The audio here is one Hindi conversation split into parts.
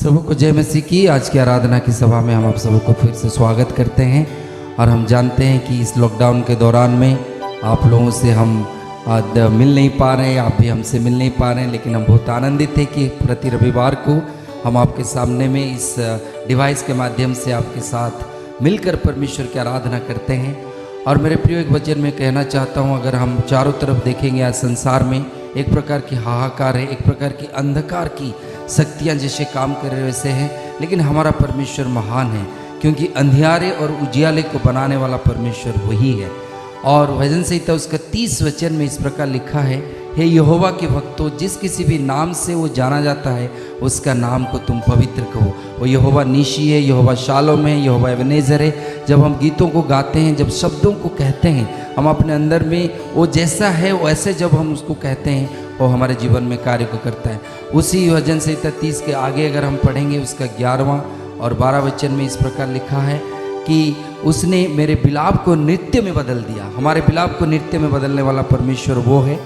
सबको जय मसीह की। आज की आराधना की सभा में हम आप सबको फिर से स्वागत करते हैं। और हम जानते हैं कि इस लॉकडाउन के दौरान में आप लोगों से हम आज मिल नहीं पा रहे हैं, आप भी हमसे मिल नहीं पा रहे हैं, लेकिन हम बहुत आनंदित हैं कि प्रति रविवार को हम आपके सामने में इस डिवाइस के माध्यम से आपके साथ मिलकर परमेश्वर की आराधना करते हैं। और मेरे प्रिय, एक वचन में कहना चाहता हूँ, अगर हम चारों तरफ देखेंगे आज संसार में एक प्रकार की हाहाकार है, एक प्रकार की अंधकार की शक्तियाँ जैसे काम कर रहे वैसे हैं, लेकिन हमारा परमेश्वर महान है, क्योंकि अंधियारे और उजियाले को बनाने वाला परमेश्वर वही है। और भजन संहिता उसका 30 वचन में इस प्रकार लिखा है, हे यहोवा के भक्तों, जिस किसी भी नाम से वो जाना जाता है उसका नाम को तुम पवित्र कहो। वो यहोवा नीशी है, यहोवा शालोम है, यहोवा एबेनेजर है। जब हम गीतों को गाते हैं, जब शब्दों को कहते हैं, हम अपने अंदर में वो जैसा है वैसे जब हम उसको कहते हैं वो हमारे जीवन में कार्य को करता है। उसी भजन संहिता 30 के आगे अगर हम पढ़ेंगे उसका 11वां और 12 वचन में इस प्रकार लिखा है कि उसने मेरे बिलाप को नृत्य में बदल दिया। हमारे बिलाप को नृत्य में बदलने वाला परमेश्वर वो है।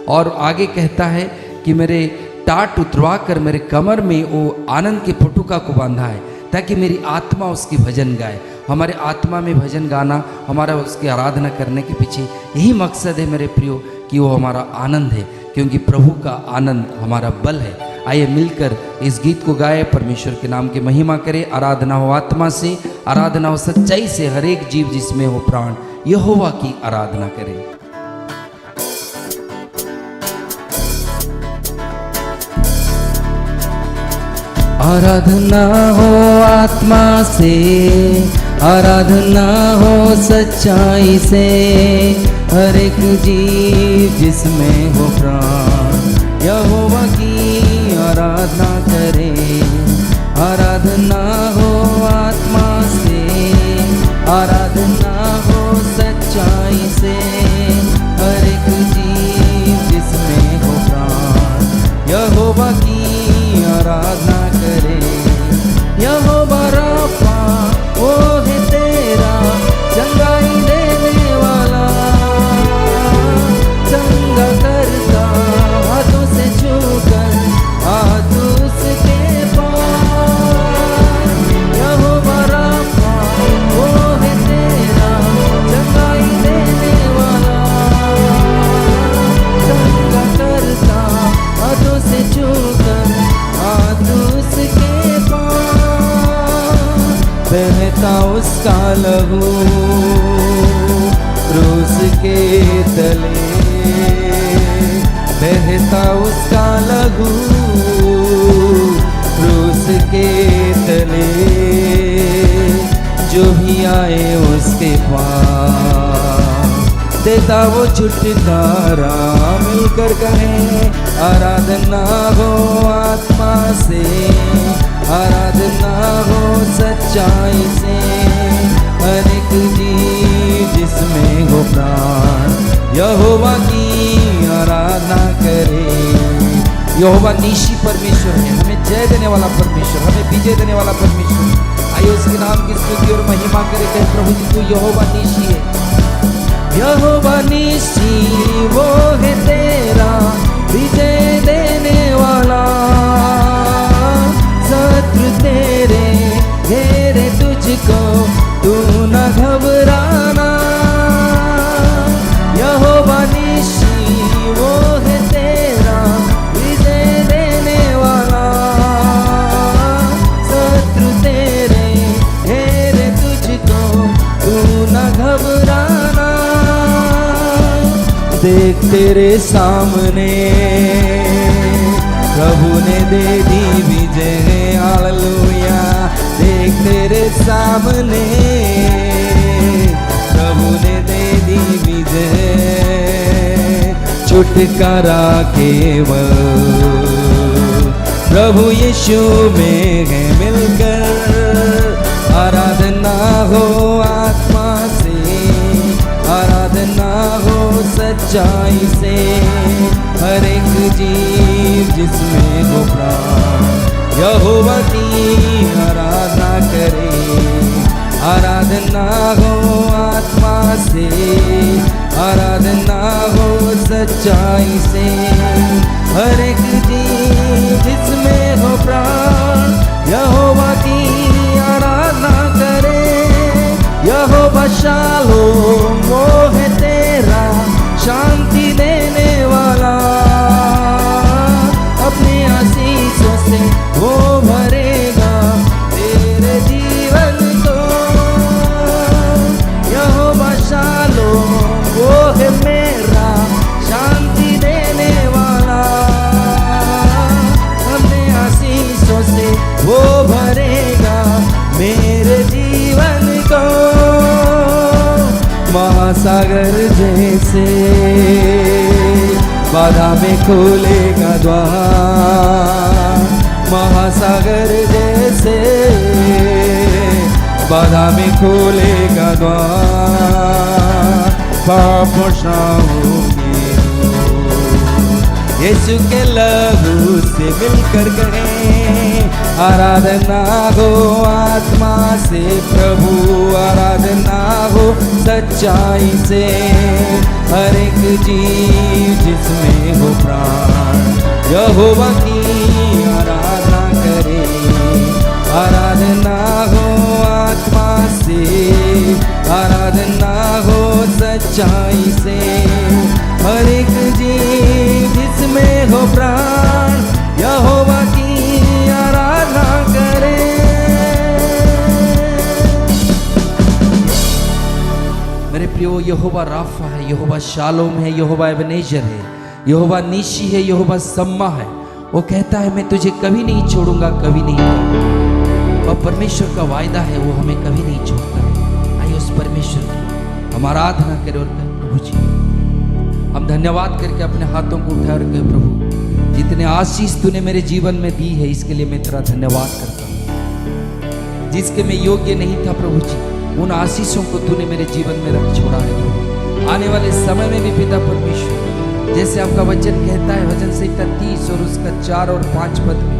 और आगे कहता है कि मेरे टाट उतरवा कर मेरे कमर में वो आनंद के पटुका को बांधा है, ताकि मेरी आत्मा उसकी भजन गाए। हमारे आत्मा में भजन गाना, हमारा उसकी आराधना करने के पीछे यही मकसद है मेरे प्रियो, कि वो हमारा आनंद है, क्योंकि प्रभु का आनंद हमारा बल है। आइए मिलकर इस गीत को गाए, परमेश्वर के नाम की महिमा करें। आराधना हो आत्मा से, आराधना हो सच्चाई से, हर एक जीव जिसमें हो प्राण यहोवा की आराधना करें। आराधना हो आत्मा से, आराधना हो सच्चाई से, हर एक जीव जिसमें हो प्राण यहोवा की आराधना करे। आराधना हो आत्मा से, आराधना हो सच्चाई से, हर एक जीव जिसमें हो प्राण यहोवा की आराधना करे। यहोवा राफा वो है तेरा चंगाई देने वाला, चंगा करता हाथों से छूकर हाथ उसके पास। यहोवा राफा वो है तेरा चंगाई देने वाला, चंगा करता हाथों से छूकर हाथ उसके पास। बहता उसका लहू क्रूस के तले, बहता उसका लहू क्रूस के तले, जो भी आए उसके पास देता वो छुटकारा। मिलकर कहें आराधना हो आत्मा से, आराधना हो सच्चाई से, हर एक जीव जिसमें हो प्राण यहोवा की आराधना करे। यहोवा नीशी परमेश्वर है, हमें जय देने वाला परमेश्वर, हमें विजय देने वाला परमेश्वर। आइए उसके नाम की स्तुति और महिमा करे। कहे प्रभु जी तू यहोवा नीशी है। यहोवा नीशी वो है तेरा विजय देने वाला, शत्रु तेरे घेरे तुझको तू न घबराना। यहोवा नीशी वो है तेरा विजय देने वाला, शत्रु तेरे घेरे तुझको तू न घबराना। देख तेरे सामने प्रभु ने दे दी विजय, हालेलुया। देख तेरे सामने प्रभु ने दे दी विजय, छुटकारा केवल प्रभु यीशु में है। मिलकर आराधना हो आत्मा से, आराधना हो सच्चाई से, हर एक जीव जिसमें हो प्राण यहोवा की आराधना करे। आराधना हो आत्मा से, आराधना हो सच्चाई से, हर एक जीव जिसमें हो प्राण शालोम वो है तेरा शांति देने वाला, अपने आशीषों से वो भरेगा तेरे जीवन को। यहोवा शालोम वो है मेरा शांति देने वाला, अपने आशीषों से वो भरेगा मेरे जीवन को। महासागर जैसे बाधा में खोलेगा द्वार, महासागर जैसे बाधा में खोलेगा द्वार। पाप क्षाओगे यीशु के लहू से मिलकर गए, आराधना हो आत्मा से प्रभु, आराधना हो सच्चाई से। हर एक जीव जिसमें हो प्राण यहोवा की आराधना करे, आराधना हो आत्मा से, आराधना हो सच्चाई से। हर एक जीव जिसमें हो प्राण यहोवा की आराधना करे। मेरे प्रियो, यहोवा राफा है, यहोवा शालोम है, यहोवा एबेनेजर है, यहोवा नीशी है, यहोवा सम्मा है। वो कहता है मैं तुझे कभी नहीं छोड़ूंगा, कभी नहीं छोड़ूंगा। और परमेश्वर का वायदा है, वो हमें कभी नहीं छोड़ता। आइए उस परमेश्वर की हम आराधना करें और कहें प्रभु जी, हम धन्यवाद करके अपने हाथों को उठाए और कहे प्रभु जितने आशीष तूने मेरे जीवन में दी है इसके लिए मैं तेरा धन्यवाद करता हूँ। जिसके मैं योग्य नहीं था प्रभु जी, उन आशीषों को तूने मेरे जीवन में रख छोड़ा है प्रभु। आने वाले समय में भी पिता परमेश्वर, जैसे आपका वचन कहता है वचन संहिता 30 और उसका 4 और 5 पद में,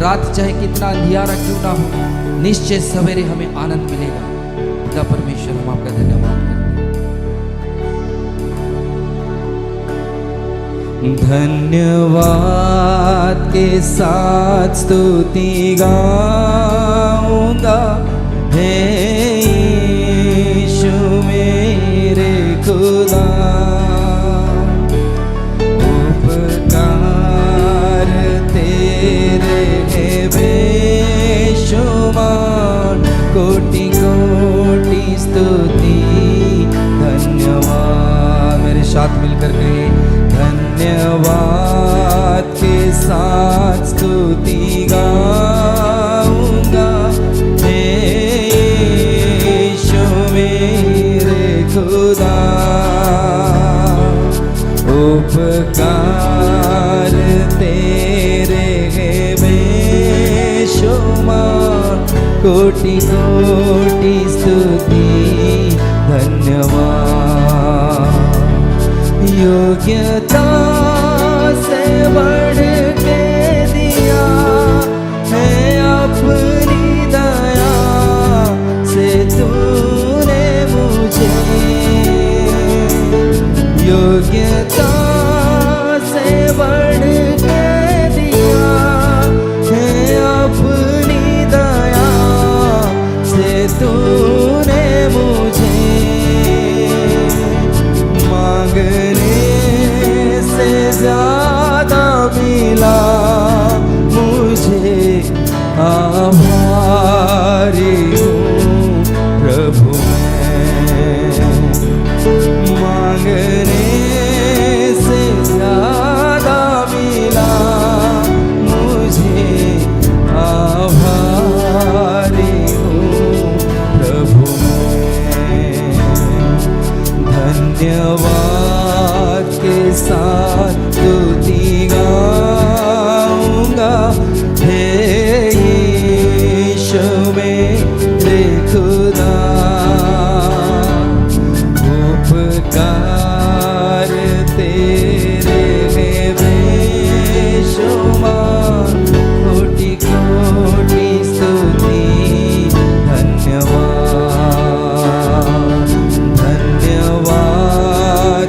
रात चाहे कितना अंधियारा क्यों ना हो, निश्चय सवेरे हमें आनंद मिलेगा। पिता परमेश्वर, हम आपका धन्यवाद करते हैं। धन्यवाद के साथ स्तुति गाऊंगा, हे यीशु मेरे खुदा। उपकार तेरे हैं बेशुमार, कोटि कोटि स्तुति धन्यवाद। मेरे साथ मिलकर कहे धन्यवाद के साथ स्तुति गाऊंगा, हे यीशु मेरे खुदा। उपकार तेरे हैं बेशुमार, कोटि कोटि स्तुति धन्यवाद। योग्यता से बढ़ के दिया है अपनी दया से तूने मुझे, योग्यता से बढ़ के दिया है अपनी दया से तूने मुझे। मांगने से ज्यादा मिला मुझे, आभारी हूँ प्रभु मैं। मांगने से ज्यादा मिला मुझे, आभारी हूँ प्रभु मैं। धन्यवाद के साथ स्तुति गाऊंगा, हे यीशु मेरे खुदा। उपकार तेरे हैं बेशुमार, कोटि कोटि स्तुति धन्यवाद। धन्यवाद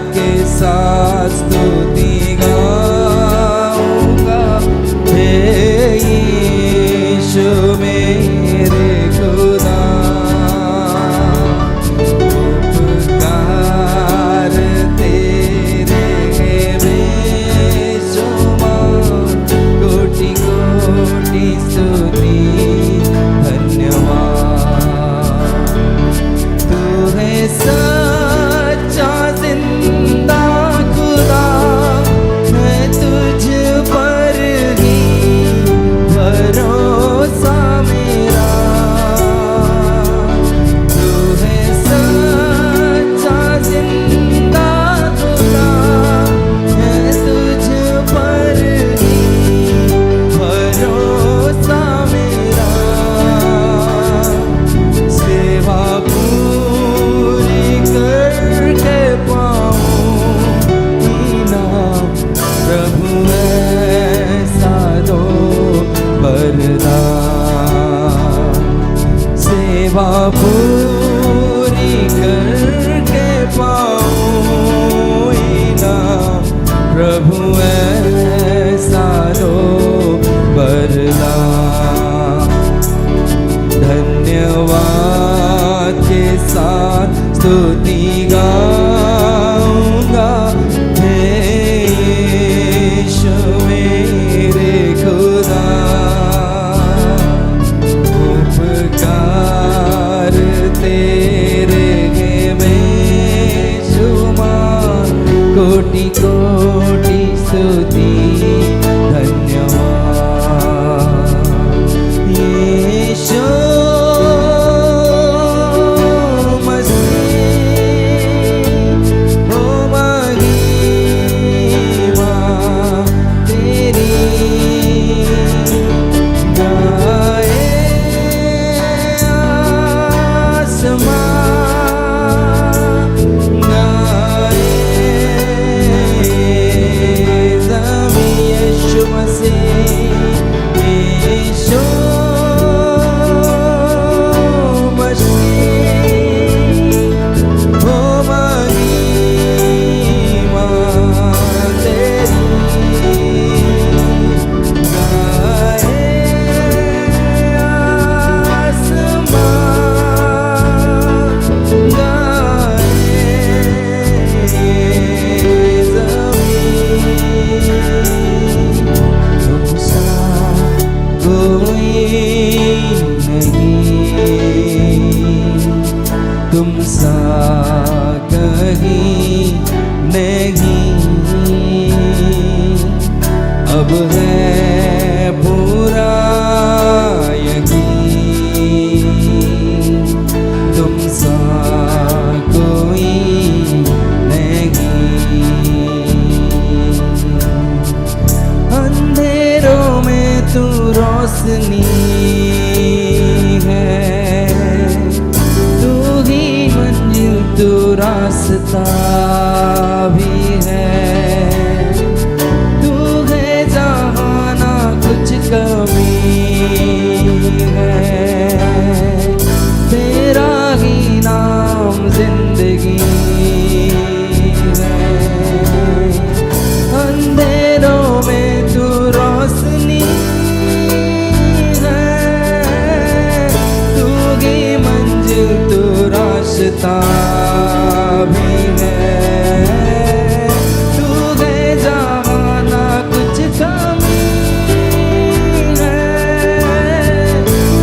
नहीं, अब है पूरा यकीन, तुम सा कोई नहीं। अंधेरों में तू रोशनी है, तू ही मंजिल, तू रास्ता भी है, तू है जहाँ ना कुछ कमी है, तेरा ही नाम जिंदगी है। अंधेरों में तू रोशनी है, तू ही मंजिल, तू रास्ता भी है, तू है जहाँ ना कुछ कमी है,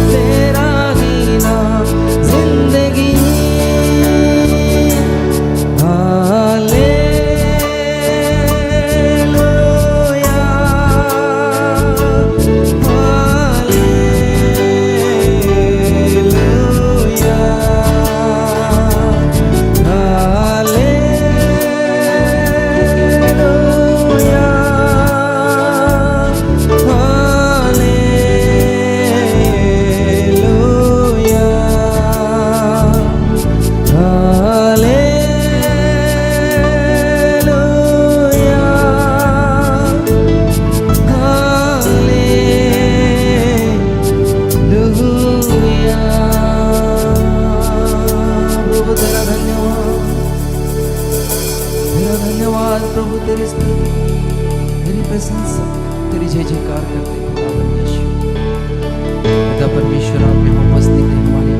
तेरा ही नाम जिंदगी। धन्यवाद प्रभु, तेरी स्तुति, तेरी प्रशंसा, तेरी जय जयकार करते खुदा परमेश्वर। पिता परमेश्वर, आप यहाँ उपस्थित हैं हमारी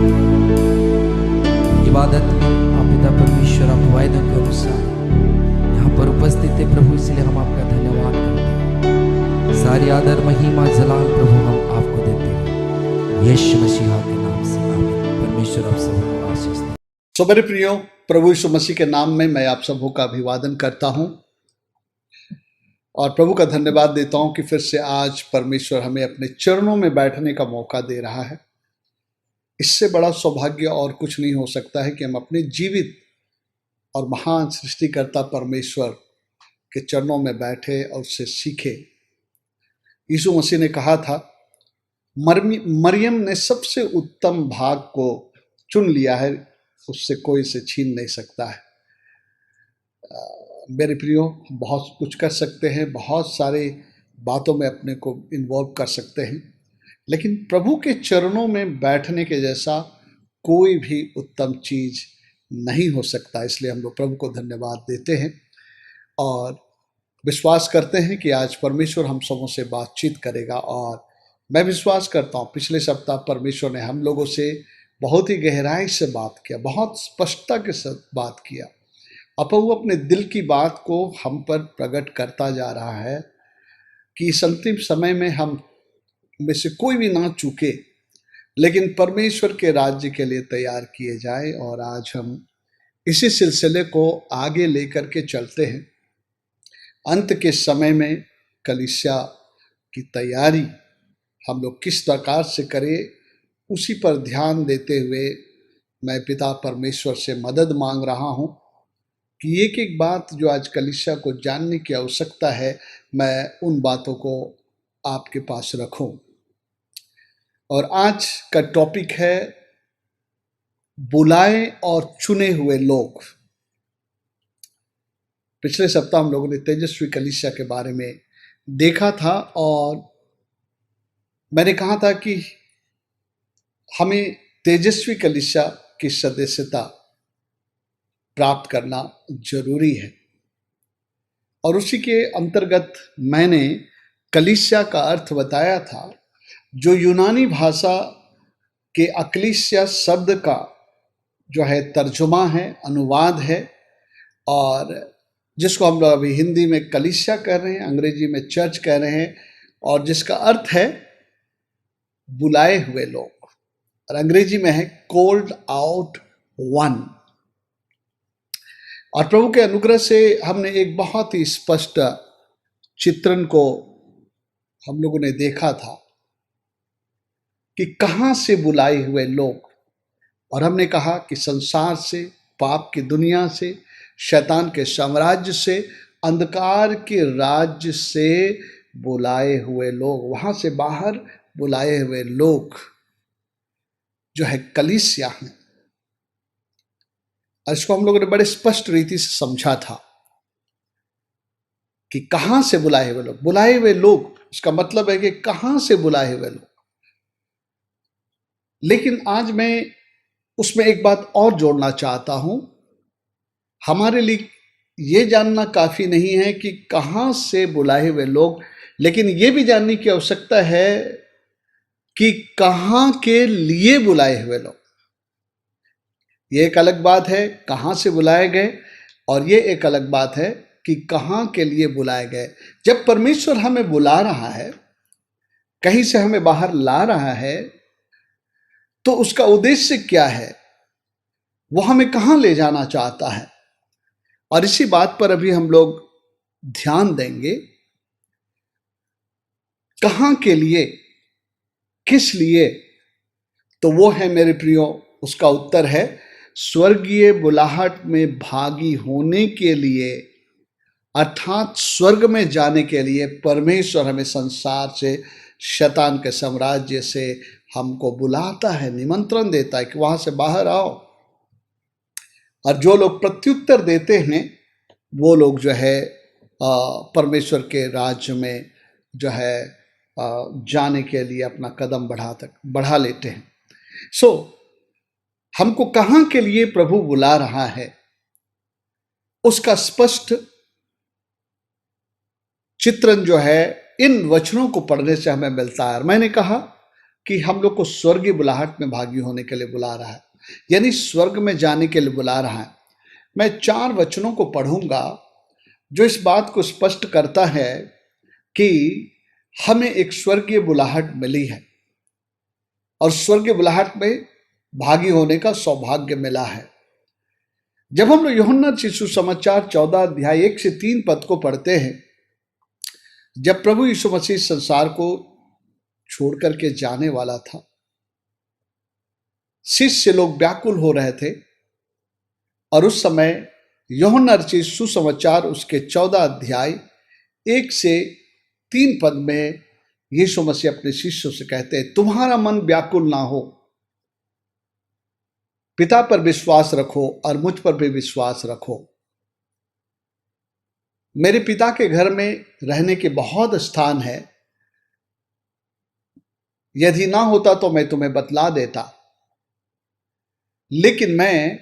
इबादत में। आप पिता परमेश्वर, आप वायदों के अनुसार यहाँ पर उपस्थित है प्रभु, इसलिए हम आपका धन्यवाद करते हैं। सारी आदर महिमा जलाल प्रभु हम आपको देते हैं, यीशु मसीह के नाम से आमीन। परमेश्वर आप सबको आशीष दे। सो मेरे प्रियो, प्रभु यीशु मसीह के नाम में मैं आप सबों का अभिवादन करता हूं और प्रभु का धन्यवाद देता हूं कि फिर से आज परमेश्वर हमें अपने चरणों में बैठने का मौका दे रहा है। इससे बड़ा सौभाग्य और कुछ नहीं हो सकता है कि हम अपने जीवित और महान सृष्टिकर्ता परमेश्वर के चरणों में बैठे और उससे सीखे। यीशु मसीह ने कहा था, मरियम ने सबसे उत्तम भाग को चुन लिया है, उससे कोई से छीन नहीं सकता है। मेरे प्रियो, बहुत कुछ कर सकते हैं, बहुत सारे बातों में अपने को इन्वॉल्व कर सकते हैं, लेकिन प्रभु के चरणों में बैठने के जैसा कोई भी उत्तम चीज नहीं हो सकता। इसलिए हम लोग प्रभु को धन्यवाद देते हैं और विश्वास करते हैं कि आज परमेश्वर हम सबों से बातचीत करेगा। और मैं विश्वास करता हूँ पिछले सप्ताह परमेश्वर ने हम लोगों से बहुत ही गहराई से बात किया, बहुत स्पष्टता के साथ बात किया। अब वो अपने दिल की बात को हम पर प्रकट करता जा रहा है कि इस अंतिम समय में हम में से कोई भी ना चूके, लेकिन परमेश्वर के राज्य के लिए तैयार किए जाए। और आज हम इसी सिलसिले को आगे लेकर के चलते हैं। अंत के समय में कलीसिया की तैयारी हम लोग किस प्रकार से करें, उसी पर ध्यान देते हुए मैं पिता परमेश्वर से मदद मांग रहा हूं कि एक एक बात जो आज कलीसिया को जानने की आवश्यकता है, मैं उन बातों को आपके पास रखूं। और आज का टॉपिक है बुलाए और चुने हुए लोग। पिछले सप्ताह हम लोगों ने तेजस्वी कलीसिया के बारे में देखा था और मैंने कहा था कि हमें तेजस्वी कलीसिया की सदस्यता प्राप्त करना जरूरी है। और उसी के अंतर्गत मैंने कलीसिया का अर्थ बताया था, जो यूनानी भाषा के अक्लीसिया शब्द का जो है तर्जुमा है, अनुवाद है, और जिसको हम लोग अभी हिंदी में कलीसिया कह रहे हैं, अंग्रेजी में चर्च कह रहे हैं, और जिसका अर्थ है बुलाए हुए लोग, और अंग्रेजी में है कॉल्ड आउट वन। और प्रभु के अनुग्रह से हमने एक बहुत ही स्पष्ट चित्रण को हम लोगों ने देखा था कि कहां से बुलाए हुए लोग, और हमने कहा कि संसार से, पाप की दुनिया से, शैतान के साम्राज्य से, अंधकार के राज्य से बुलाए हुए लोग, वहां से बाहर बुलाए हुए लोग जो है कलीसिया हैं। और इसको हम लोगों ने बड़े स्पष्ट रीति से समझा था कि कहां से बुलाए हुए लोग। बुलाए हुए लोग इसका मतलब है कि कहां से बुलाए हुए लोग। लेकिन आज मैं उसमें एक बात और जोड़ना चाहता हूं। हमारे लिए ये जानना काफी नहीं है कि कहां से बुलाए हुए लोग, लेकिन ये भी जानने की आवश्यकता है कि कहां के लिए बुलाए हुए लोग। ये एक अलग बात है कहां से बुलाए गए, और ये एक अलग बात है कि कहां के लिए बुलाए गए। जब परमेश्वर हमें बुला रहा है, कहीं से हमें बाहर ला रहा है, तो उसका उद्देश्य क्या है, वो हमें कहां ले जाना चाहता है। और इसी बात पर अभी हम लोग ध्यान देंगे। कहां के लिए, किस लिए, तो वो है मेरे प्रियो, उसका उत्तर है स्वर्गीय बुलाहट में भागी होने के लिए, अर्थात स्वर्ग में जाने के लिए। परमेश्वर हमें संसार से, शैतान के साम्राज्य से हमको बुलाता है, निमंत्रण देता है कि वहां से बाहर आओ। और जो लोग प्रत्युत्तर देते हैं वो लोग जो है परमेश्वर के राज्य में जो है जाने के लिए अपना कदम बढ़ा लेते हैं। सो हमको कहां के लिए प्रभु बुला रहा है, उसका स्पष्ट चित्रण जो है इन वचनों को पढ़ने से हमें मिलता है। मैंने कहा कि हम लोग को स्वर्गीय बुलाहट में भागी होने के लिए बुला रहा है, यानी स्वर्ग में जाने के लिए बुला रहा है। मैं 4 वचनों को पढ़ूंगा जो इस बात को स्पष्ट करता है कि हमें एक स्वर्गीय बुलाहट मिली है और स्वर्गीय बुलाहट में भागी होने का सौभाग्य मिला है। जब हम लोग यूहन्ना रचित सुसमाचार 14 अध्याय 1 से 3 पद को पढ़ते हैं, जब प्रभु यीशु मसीह संसार को छोड़ करके जाने वाला था, शिष्य लोग व्याकुल हो रहे थे। और उस समय यूहन्ना रचित सुसमाचार उसके 14 अध्याय 1 से 3 पद में यीशु मसीह अपने शिष्यों से कहते हैं, तुम्हारा मन व्याकुल ना हो, पिता पर विश्वास रखो और मुझ पर भी विश्वास रखो। मेरे पिता के घर में रहने के बहुत स्थान है, यदि ना होता तो मैं तुम्हें बतला देता, लेकिन मैं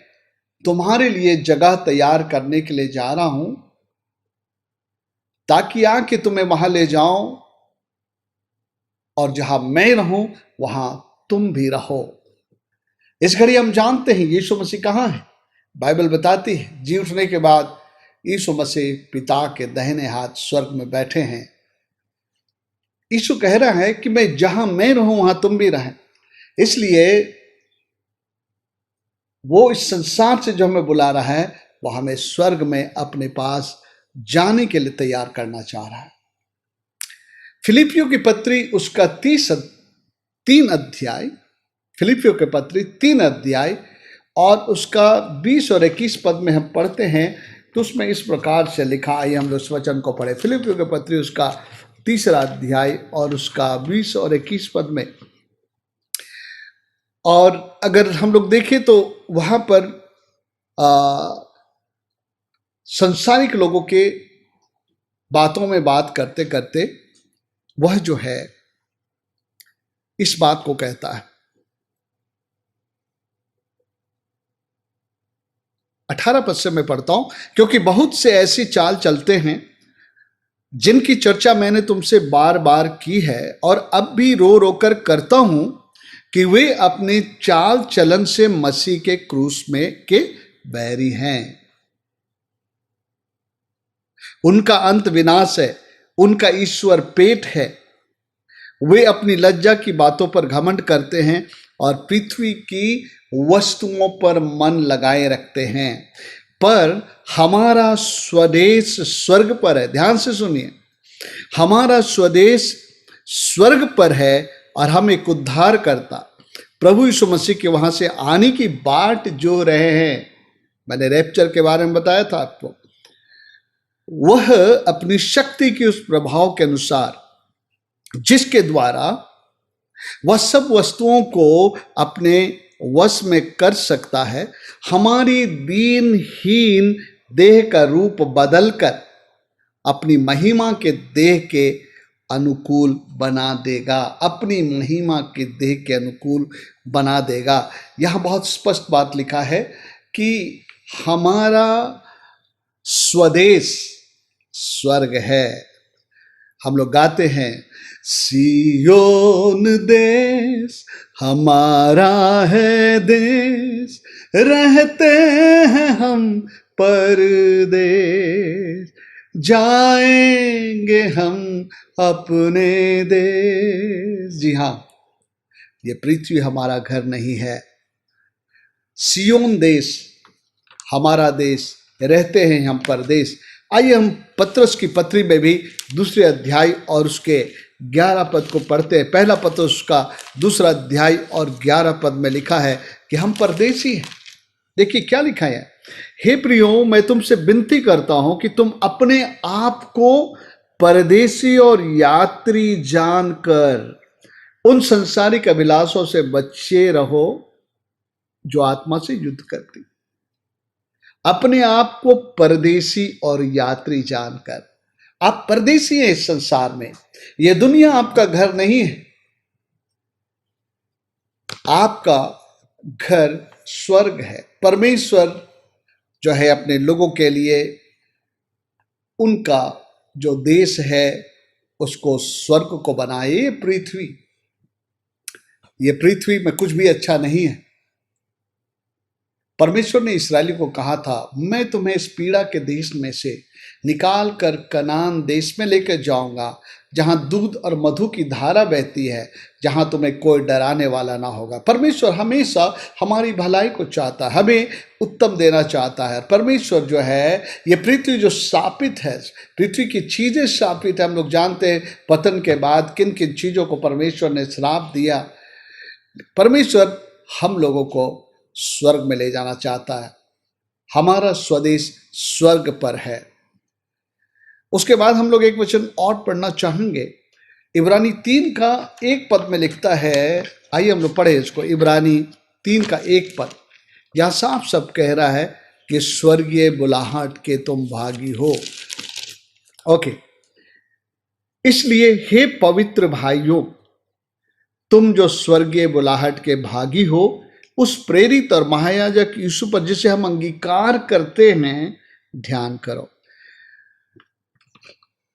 तुम्हारे लिए जगह तैयार करने के लिए जा रहा हूं, ताकि आके तुम्हें वहां ले जाऊं, और जहां मैं रहूं वहां तुम भी रहो। इस घड़ी हम जानते हैं यीशु मसीह कहां है। बाइबल बताती है जी उठने के बाद यीशु मसीह पिता के दाहिने हाथ स्वर्ग में बैठे हैं। यीशु कह रहा है कि मैं जहां मैं रहूं वहां तुम भी रहें। इसलिए वो इस संसार से जो हमें बुला रहा है, वो हमें स्वर्ग में अपने पास जाने के लिए तैयार करना चाह रहा है। फिलिपियों की पत्री उसका 3 अध्याय, फिलिपियों के पत्री 3 अध्याय और उसका 20 और 21 पद में हम पढ़ते हैं, तो उसमें इस प्रकार से लिखा। आइए हम लोग इस वचन को पढ़े। फिलिपियों के पत्री उसका 3 अध्याय और उसका 20 और 21 पद में। और अगर हम लोग देखें तो वहां पर संसारिक लोगों के बातों में बात करते करते वह जो है इस बात को कहता है। 18 पद से मैं पढ़ता हूं, क्योंकि बहुत से ऐसी चाल चलते हैं जिनकी चर्चा मैंने तुमसे बार बार की है और अब भी रो रो कर करता हूं कि वे अपनी चाल चलन से मसीह के क्रूस में के बैरी हैं। उनका अंत विनाश है, उनका ईश्वर पेट है। वे अपनी लज्जा की बातों पर घमंड करते हैं और पृथ्वी की वस्तुओं पर मन लगाए रखते हैं। पर हमारा स्वदेश स्वर्ग पर है। ध्यान से सुनिए, हमारा स्वदेश स्वर्ग पर है और हम एक उद्धार करता प्रभु यीशु मसीह के वहां से आने की बाट जो रहे हैं। मैंने रैप्चर के बारे में बताया था आपको। वह अपनी शक्ति के उस प्रभाव के अनुसार जिसके द्वारा वह सब वस्तुओं को अपने वश में कर सकता है, हमारी दीनहीन देह का रूप बदलकर अपनी महिमा के देह के अनुकूल बना देगा। अपनी महिमा के देह के अनुकूल बना देगा। यह बहुत स्पष्ट बात लिखा है कि हमारा स्वदेश स्वर्ग है। हम लोग गाते हैं, सियोन देश हमारा है देश, रहते हैं हम परदेश, जाएंगे हम अपने देश। जी हाँ, ये पृथ्वी हमारा घर नहीं है। सियोन देश हमारा देश, रहते हैं हम परदेश। आइए हम पत्रस की पत्री में भी दूसरे अध्याय और उसके 11 पद को पढ़ते हैं। पहला पत्रस का दूसरा अध्याय और 11 पद में लिखा है कि हम परदेशी हैं। देखिए क्या लिखा है, हे प्रियो, मैं तुमसे विनती करता हूं कि तुम अपने आप को परदेशी और यात्री जानकर उन संसारिक अभिलाषों से बचे रहो जो आत्मा से युद्ध करती। अपने आप को परदेशी और यात्री जानकर, आप परदेशी हैं इस संसार में। यह दुनिया आपका घर नहीं है। आपका घर स्वर्ग है। परमेश्वर जो है अपने लोगों के लिए उनका जो देश है उसको स्वर्ग को बनाए। ये पृथ्वी में कुछ भी अच्छा नहीं है। परमेश्वर ने इस्राएली को कहा था, मैं तुम्हें इस पीड़ा के देश में से निकाल कर कनान देश में लेकर जाऊंगा, जहां दूध और मधु की धारा बहती है, जहां तुम्हें कोई डराने वाला ना होगा। परमेश्वर हमेशा हमारी भलाई को चाहता है, हमें उत्तम देना चाहता है। परमेश्वर जो है, ये पृथ्वी जो शापित है, पृथ्वी की चीजें शापित है। हम लोग जानते हैं पतन के बाद किन किन चीजों को परमेश्वर ने श्राप दिया। परमेश्वर हम लोगों को स्वर्ग में ले जाना चाहता है। हमारा स्वदेश स्वर्ग पर है। उसके बाद हम लोग एक वचन और पढ़ना चाहेंगे। इब्रानी 3 का 1 पद में लिखता है, आइए हम लोग पढ़े इसको। इब्रानी 3 का 1 पद यह साफ सब कह रहा है कि स्वर्गीय बुलाहट के तुम भागी हो। ओके, इसलिए हे पवित्र भाइयों, तुम जो स्वर्गीय बुलाहट के भागी हो, उस प्रेरित और महायाजक यीशु पर जिसे हम अंगीकार करते हैं ध्यान करो।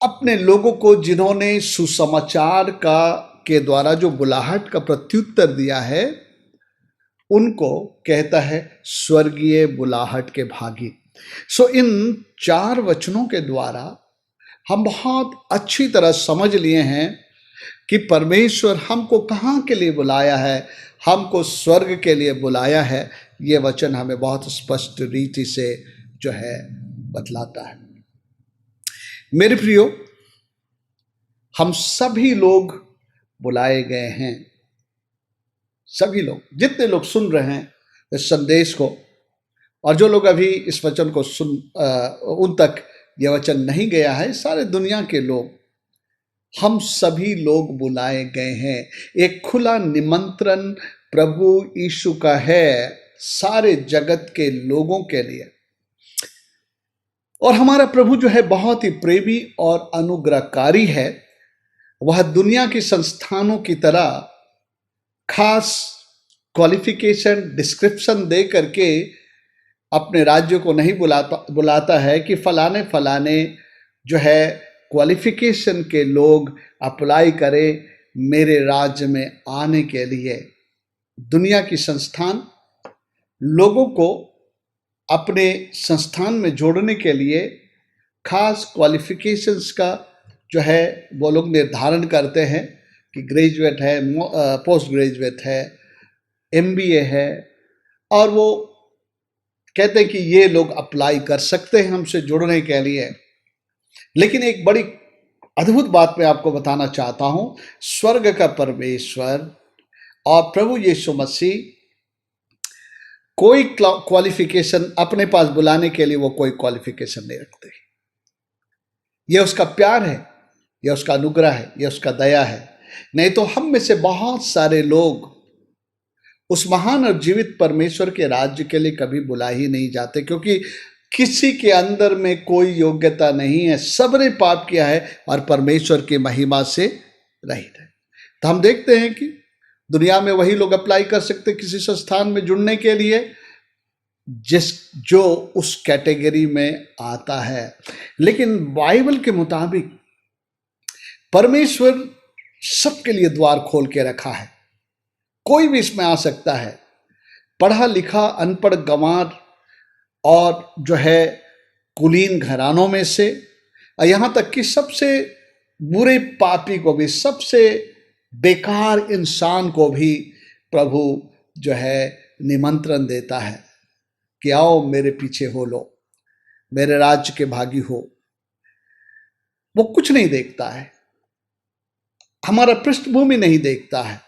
अपने लोगों को जिन्होंने सुसमाचार के द्वारा जो बुलाहट का प्रत्युत्तर दिया है, उनको कहता है स्वर्गीय बुलाहट के भागी। इन 4 वचनों के द्वारा हम बहुत अच्छी तरह समझ लिए हैं कि परमेश्वर हमको कहाँ के लिए बुलाया है। हमको स्वर्ग के लिए बुलाया है। ये वचन हमें बहुत स्पष्ट रीति से जो है बतलाता है। मेरे प्रियो, हम सभी लोग बुलाए गए हैं। सभी लोग, जितने लोग सुन रहे हैं इस संदेश को, और जो लोग अभी इस वचन को उन तक यह वचन नहीं गया है, सारे दुनिया के लोग, हम सभी लोग बुलाए गए हैं। एक खुला निमंत्रण प्रभु यीशु का है सारे जगत के लोगों के लिए। और हमारा प्रभु जो है बहुत ही प्रेमी और अनुग्रहकारी है। वह दुनिया के संस्थानों की तरह खास क्वालिफिकेशन डिस्क्रिप्शन दे करके अपने राज्य को नहीं बुलाता है कि फलाने फलाने जो है क्वालिफिकेशन के लोग अप्लाई करें मेरे राज्य में आने के लिए। दुनिया की संस्थान लोगों को अपने संस्थान में जोड़ने के लिए खास क्वालिफिकेशंस का जो है वो लोग निर्धारण करते हैं कि ग्रेजुएट है, पोस्ट ग्रेजुएट है, MBA है, और वो कहते हैं कि ये लोग अप्लाई कर सकते हैं हमसे जुड़ने के लिए। लेकिन एक बड़ी अद्भुत बात मैं आपको बताना चाहता हूं, स्वर्ग का परमेश्वर और प्रभु यीशु मसीह कोई क्वालिफिकेशन अपने पास बुलाने के लिए वो कोई क्वालिफिकेशन नहीं रखते। ये उसका प्यार है, ये उसका अनुग्रह है, ये उसका दया है। नहीं तो हम में से बहुत सारे लोग उस महान और जीवित परमेश्वर के राज्य के लिए कभी बुला ही नहीं जाते, क्योंकि किसी के अंदर में कोई योग्यता नहीं है, सबने पाप किया है और परमेश्वर की महिमा से रहित है। तो हम देखते हैं कि दुनिया में वही लोग अप्लाई कर सकते किसी संस्थान में जुड़ने के लिए जो उस कैटेगरी में आता है। लेकिन बाइबल के मुताबिक परमेश्वर सबके लिए द्वार खोल के रखा है, कोई भी इसमें आ सकता है, पढ़ा लिखा, अनपढ़, गंवार और जो है कुलीन घरानों में से, यहाँ तक कि सबसे बुरे पापी को भी, सबसे बेकार इंसान को भी प्रभु जो है निमंत्रण देता है कि आओ मेरे पीछे हो लो, मेरे राज्य के भागी हो। वो कुछ नहीं देखता है, हमारा पृष्ठभूमि नहीं देखता है,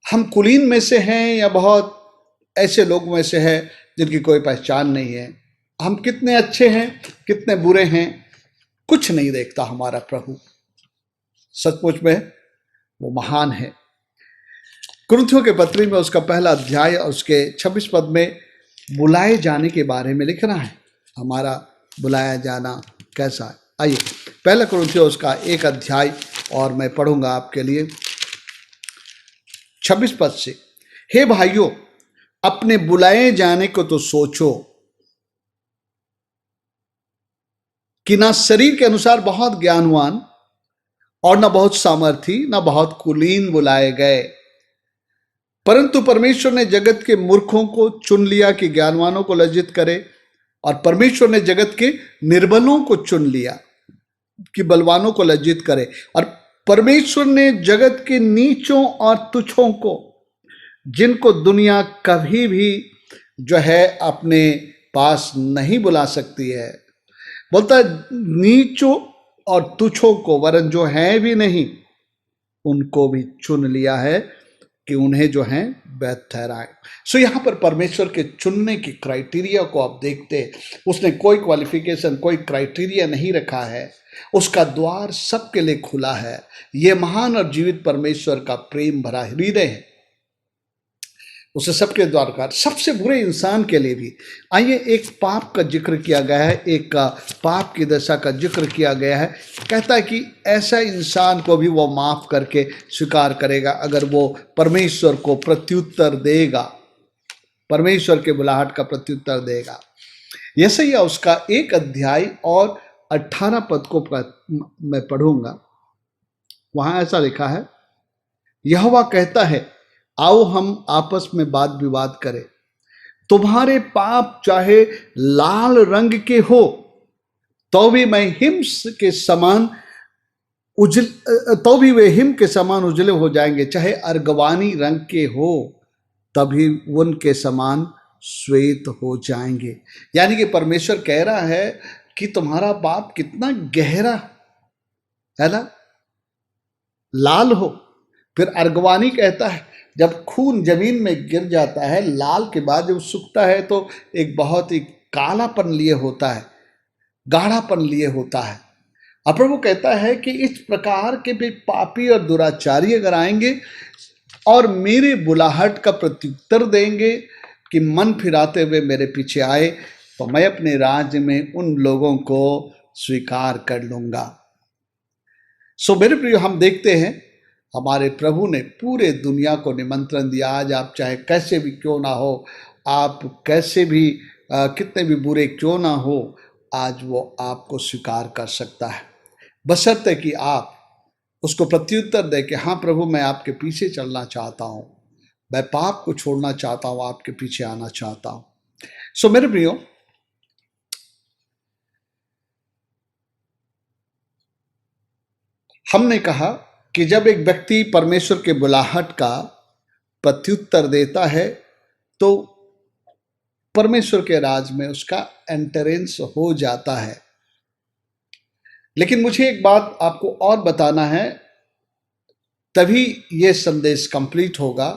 हम कुलीन में से हैं या बहुत ऐसे लोगों में से है जिनकी कोई पहचान नहीं है, हम कितने अच्छे हैं कितने बुरे हैं, कुछ नहीं देखता हमारा प्रभु। सचमुच में वो महान है। कुरिन्थियों के पत्री में उसका पहला अध्याय और उसके 26 पद में बुलाए जाने के बारे में लिखना है, हमारा बुलाया जाना कैसा है। आइए पहला कुरिन्थियों उसका 1 अध्याय और मैं पढ़ूंगा आपके लिए 26 पद से। हे भाइयों, अपने बुलाए जाने को तो सोचो कि ना शरीर के अनुसार बहुत ज्ञानवान और ना बहुत सामर्थी, ना बहुत कुलीन बुलाए गए, परंतु परमेश्वर ने जगत के मूर्खों को चुन लिया कि ज्ञानवानों को लज्जित करे, और परमेश्वर ने जगत के निर्बलों को चुन लिया कि बलवानों को लज्जित करे, और परमेश्वर ने जगत के नीचों और तुच्छों को, जिनको दुनिया कभी भी जो है अपने पास नहीं बुला सकती है, बोलता है नीचों और तुच्छों को, वरन जो है भी नहीं उनको भी चुन लिया है कि उन्हें जो है वैध ठहराए। सो यहाँ पर परमेश्वर के चुनने की क्राइटेरिया को आप देखते हैं, उसने कोई क्वालिफिकेशन, कोई क्राइटेरिया नहीं रखा है, उसका द्वार सबके लिए खुला है। ये महान और जीवित परमेश्वर का प्रेम भरा हृदय है, उसे सबके द्वार का, सबसे बुरे इंसान के लिए भी। आइए एक पाप का जिक्र किया गया है, एक पाप की दशा का जिक्र किया गया है। कहता है कि ऐसा इंसान को भी वो माफ करके स्वीकार करेगा अगर वो परमेश्वर को प्रत्युत्तर देगा, परमेश्वर के बुलाहट का प्रत्युत्तर देगा। यशायाह उसका 1 अध्याय और 18 पद को मैं पढ़ूंगा। वहां ऐसा लिखा है, यहोवा कहता है, आओ हम आपस में वाद विवाद करें, तुम्हारे पाप चाहे लाल रंग के हो तो भी मैं हिम के समान तो भी वे हिम के समान उजले हो जाएंगे, चाहे अर्गवानी रंग के हो तभी उनके समान श्वेत हो जाएंगे। यानी कि परमेश्वर कह रहा है कि तुम्हारा पाप कितना गहरा है ना, लाल हो। फिर अर्गवानी कहता है, जब खून जमीन में गिर जाता है, लाल के बाद जब सूखता है तो एक बहुत ही कालापन लिए होता है, गाढ़ापन लिए होता है। अब प्रभु कहता है कि इस प्रकार के भी पापी और दुराचारी अगर आएंगे और मेरे बुलाहट का प्रत्युत्तर देंगे कि मन फिराते हुए मेरे पीछे आए, तो मैं अपने राज्य में उन लोगों को स्वीकार कर लूंगा। सो मेरे प्रिय, हम देखते हैं हमारे प्रभु ने पूरे दुनिया को निमंत्रण दिया। आज आप चाहे कैसे भी क्यों ना हो, आप कैसे भी कितने भी बुरे क्यों ना हो, आज वो आपको स्वीकार कर सकता है, बशर्ते कि आप उसको प्रत्युत्तर दे कि हाँ प्रभु, मैं आपके पीछे चलना चाहता हूँ, मैं पाप को छोड़ना चाहता हूँ, आपके पीछे आना चाहता हूँ। सो मेरे प्रियो, हमने कहा कि जब एक व्यक्ति परमेश्वर के बुलाहट का प्रत्युत्तर देता है तो परमेश्वर के राज में उसका एंट्रेंस हो जाता है। लेकिन मुझे एक बात आपको और बताना है, तभी ये संदेश कंप्लीट होगा,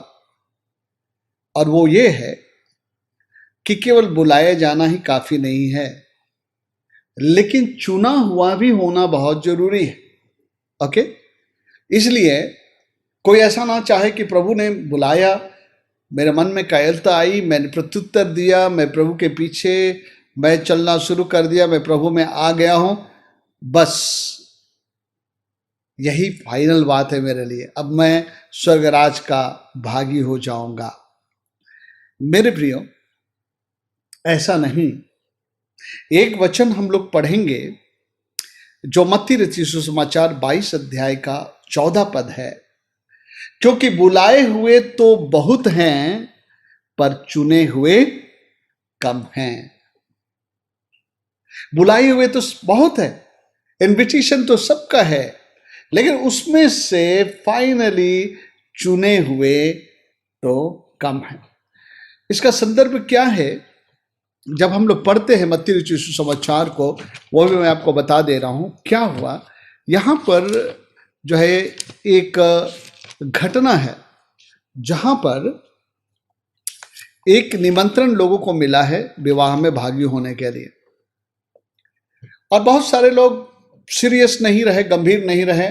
और वो ये है कि केवल बुलाए जाना ही काफी नहीं है, लेकिन चुना हुआ भी होना बहुत जरूरी है। ओके, इसलिए कोई ऐसा ना चाहे कि प्रभु ने बुलाया, मेरे मन में कायरता आई, मैंने प्रत्युत्तर दिया, मैं प्रभु के पीछे मैं चलना शुरू कर दिया, मैं प्रभु में आ गया हूं, बस यही फाइनल बात है मेरे लिए, अब मैं स्वर्गराज का भागी हो जाऊंगा। मेरे प्रियो, ऐसा नहीं। एक वचन हम लोग पढ़ेंगे जो मत्ती रचित सुसमाचार 22 अध्याय का 14 पद है, क्योंकि बुलाए हुए तो बहुत हैं पर चुने हुए कम हैं। बुलाए हुए तो बहुत है, इनविटेशन तो सबका है, लेकिन उसमें से फाइनली चुने हुए तो कम हैं। इसका संदर्भ क्या है? जब हम लोग पढ़ते हैं मत्ती रचित सुसमाचार को, वो भी मैं आपको बता दे रहा हूं क्या हुआ। यहां पर जो है एक घटना है जहां पर एक निमंत्रण लोगों को मिला है विवाह में भागी होने के लिए, और बहुत सारे लोग सीरियस नहीं रहे, गंभीर नहीं रहे।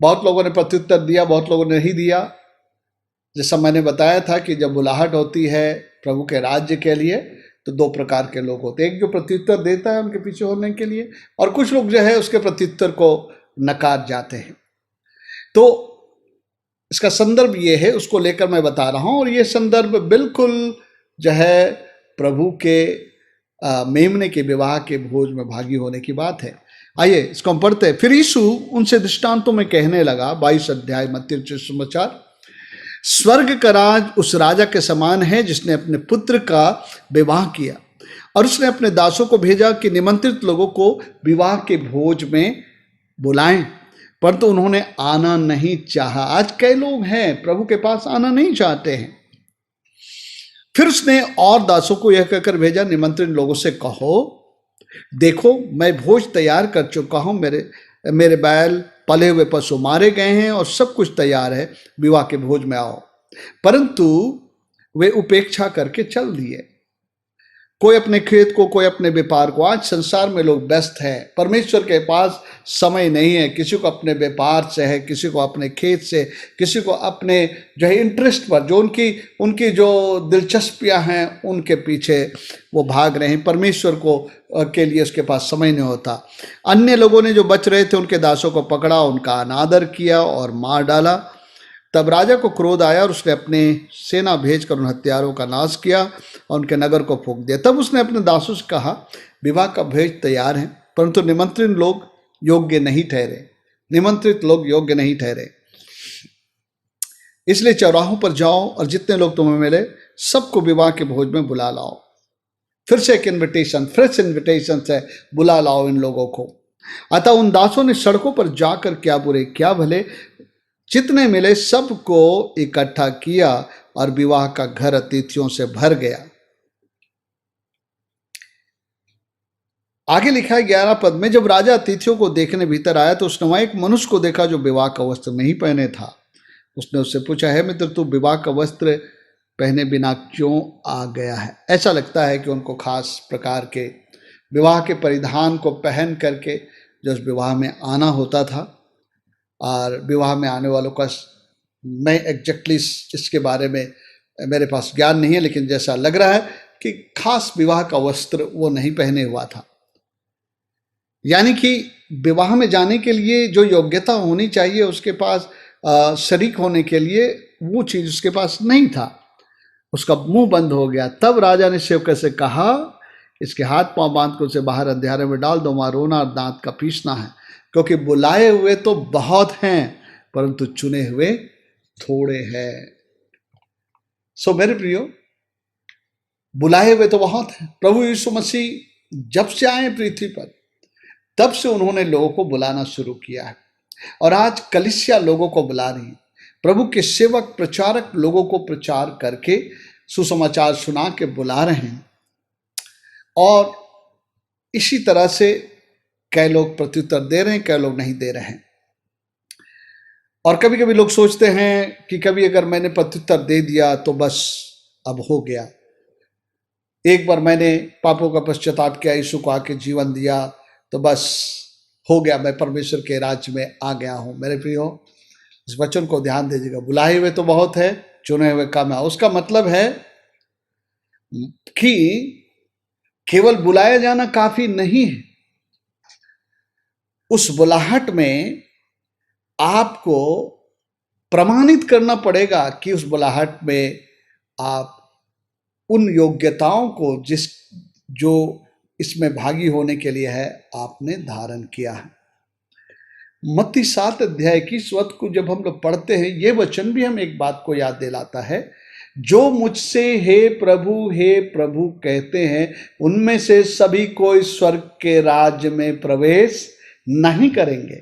बहुत लोगों ने प्रत्युत्तर दिया, बहुत लोगों ने नहीं दिया। जैसा मैंने बताया था कि जब बुलाहट होती है प्रभु के राज्य के लिए तो दो प्रकार के लोग होते हैं, एक जो प्रत्युत्तर देता है उनके पीछे होने के लिए, और कुछ लोग जो है उसके प्रत्युत्तर को नकार जाते हैं। तो इसका संदर्भ ये है, उसको लेकर मैं बता रहा हूं, और ये संदर्भ बिल्कुल जो है प्रभु के मेमने के विवाह के भोज में भागी होने की बात है। आइए इसको हम पढ़ते हैं। फिर यीशु उनसे दृष्टांतों में कहने लगा, 22 अध्याय मत्ती रचित सुसमाचार, स्वर्ग का राज उस राजा के समान है जिसने अपने पुत्र का विवाह किया, और उसने अपने दासों को भेजा कि निमंत्रित लोगों को विवाह के भोज में बुलाएं, परंतु उन्होंने आना नहीं चाहा। आज कई लोग हैं प्रभु के पास आना नहीं चाहते हैं। फिर उसने और दासों को यह कहकर भेजा, निमंत्रित लोगों से कहो, देखो मैं भोज तैयार कर चुका हूं, मेरे बैल पले हुए पशु मारे गए हैं और सब कुछ तैयार है, विवाह के भोज में आओ। परंतु वे उपेक्षा करके चल दिए, कोई अपने खेत को, कोई अपने व्यापार को। आज संसार में लोग व्यस्त हैं, परमेश्वर के पास समय नहीं है। किसी को अपने व्यापार से है, किसी को अपने खेत से, किसी को अपने जो है इंटरेस्ट पर, जो उनकी जो दिलचस्पियां हैं उनके पीछे वो भाग रहे हैं। परमेश्वर को के लिए उसके पास समय नहीं होता। अन्य लोगों ने जो बच रहे थे उनके दासों को पकड़ा, उनका अनादर किया और मार डाला। तब राजा को क्रोध आया और उसने अपने सेना भेजकर उन हत्यारों का नाश किया और उनके नगर को फूंक दिया। तब उसने अपने दासों से कहा, विवाह का भोज तैयार है, परंतु निमंत्रित लोग योग्य नहीं ठहरे, निमंत्रित लोग योग्य नहीं ठहरे। इसलिए चौराहों पर जाओ और जितने लोग तुम्हें मिले सबको विवाह के भोज में बुला लाओ। फिर से एक इन्विटेशन, फ्रेश इन्विटेशन से बुला लाओ इन लोगों को। अतः उन दासों ने सड़कों पर जाकर क्या बुरे क्या भले जितने मिले सबको इकट्ठा किया और विवाह का घर अतिथियों से भर गया। आगे लिखा है 11 पद में, जब राजा अतिथियों को देखने भीतर आया तो उसने वहां एक मनुष्य को देखा जो विवाह का वस्त्र नहीं पहने था। उसने उससे पूछा, है मित्र, तू विवाह का वस्त्र पहने बिना क्यों आ गया है? ऐसा लगता है कि उनको खास प्रकार के विवाह के परिधान को पहन करके जो उस विवाह में आना होता था, और विवाह में आने वालों का मैं एग्जैक्टली इसके बारे में मेरे पास ज्ञान नहीं है, लेकिन जैसा लग रहा है कि खास विवाह का वस्त्र वो नहीं पहने हुआ था। यानी कि विवाह में जाने के लिए जो योग्यता होनी चाहिए उसके पास, शरीक होने के लिए, वो चीज़ उसके पास नहीं था। उसका मुंह बंद हो गया। तब राजा ने सेवक से कहा, इसके हाथ पांव बांध कर उसे बाहर अंधेरे में डाल दो, वहां रोना और दांत का पीसना है, क्योंकि बुलाए हुए तो बहुत हैं परंतु चुने हुए थोड़े हैं। सो मेरे प्रियो, बुलाए हुए तो बहुत हैं। प्रभु यीशु मसीह जब से आए पृथ्वी पर तब से उन्होंने लोगों को बुलाना शुरू किया है, और आज कलीसिया लोगों को बुला रही है। प्रभु के सेवक प्रचारक लोगों को प्रचार करके सुसमाचार सुना के बुला रहे हैं। और इसी तरह से कई लोग प्रत्युत्तर दे रहे हैं, कई लोग नहीं दे रहे हैं। और कभी कभी लोग सोचते हैं कि कभी अगर मैंने प्रत्युत्तर दे दिया तो बस अब हो गया, एक बार मैंने पापों का पश्चाताप किया, यीशु को आके जीवन दिया तो बस हो गया, मैं परमेश्वर के राज्य में आ गया हूं। मेरे प्रियो, इस वचन को ध्यान दीजिएगा, बुलाए हुए तो बहुत है, चुने हुए कम है। उसका मतलब है कि केवल बुलाया जाना काफी नहीं है, उस बुलाहट में आपको प्रमाणित करना पड़ेगा कि उस बुलाहट में आप उन योग्यताओं को जो इसमें भागी होने के लिए है आपने धारण किया है। मत्ती 7 अध्याय 21 को जब हम लोग पढ़ते हैं, ये वचन भी हम एक बात को याद दिलाता है, जो मुझसे हे प्रभु कहते हैं उनमें से सभी कोई स्वर्ग के राज्य में प्रवेश नहीं करेंगे,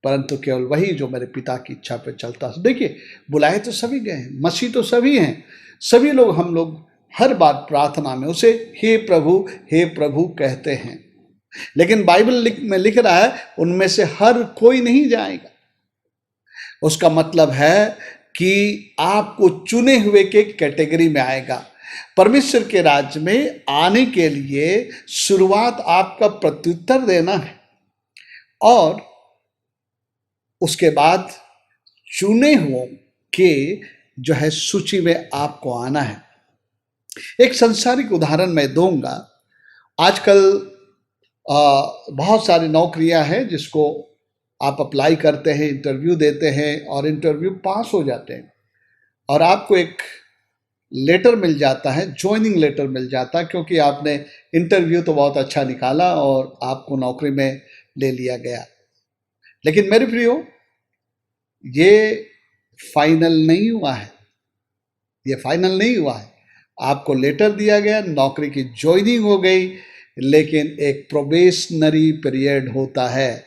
परंतु केवल वही जो मेरे पिता की इच्छा पे चलता है। देखिए, बुलाए तो सभी गए हैं, मसीह तो सभी हैं, सभी लोग, हम लोग हर बार प्रार्थना में उसे हे प्रभु कहते हैं, लेकिन बाइबल में लिख रहा है उनमें से हर कोई नहीं जाएगा। उसका मतलब है कि आपको चुने हुए के कैटेगरी में आएगा। परमेश्वर के राज्य में आने के लिए शुरुआत आपका प्रत्युत्तर देना है और उसके बाद चुने हुओं के जो है सूची में आपको आना है। एक संसारिक उदाहरण मैं दूंगा। आजकल बहुत सारी नौकरियां हैं जिसको आप अप्लाई करते हैं, इंटरव्यू देते हैं और इंटरव्यू पास हो जाते हैं और आपको एक लेटर मिल जाता है, ज्वाइनिंग लेटर मिल जाता है, क्योंकि आपने इंटरव्यू तो बहुत अच्छा निकाला और आपको नौकरी में ले लिया गया। लेकिन मेरे प्रियो, ये फाइनल नहीं हुआ है, ये फाइनल नहीं हुआ है। आपको लेटर दिया गया, नौकरी की ज्वाइनिंग हो गई, लेकिन एक प्रोबेशनरी पीरियड होता है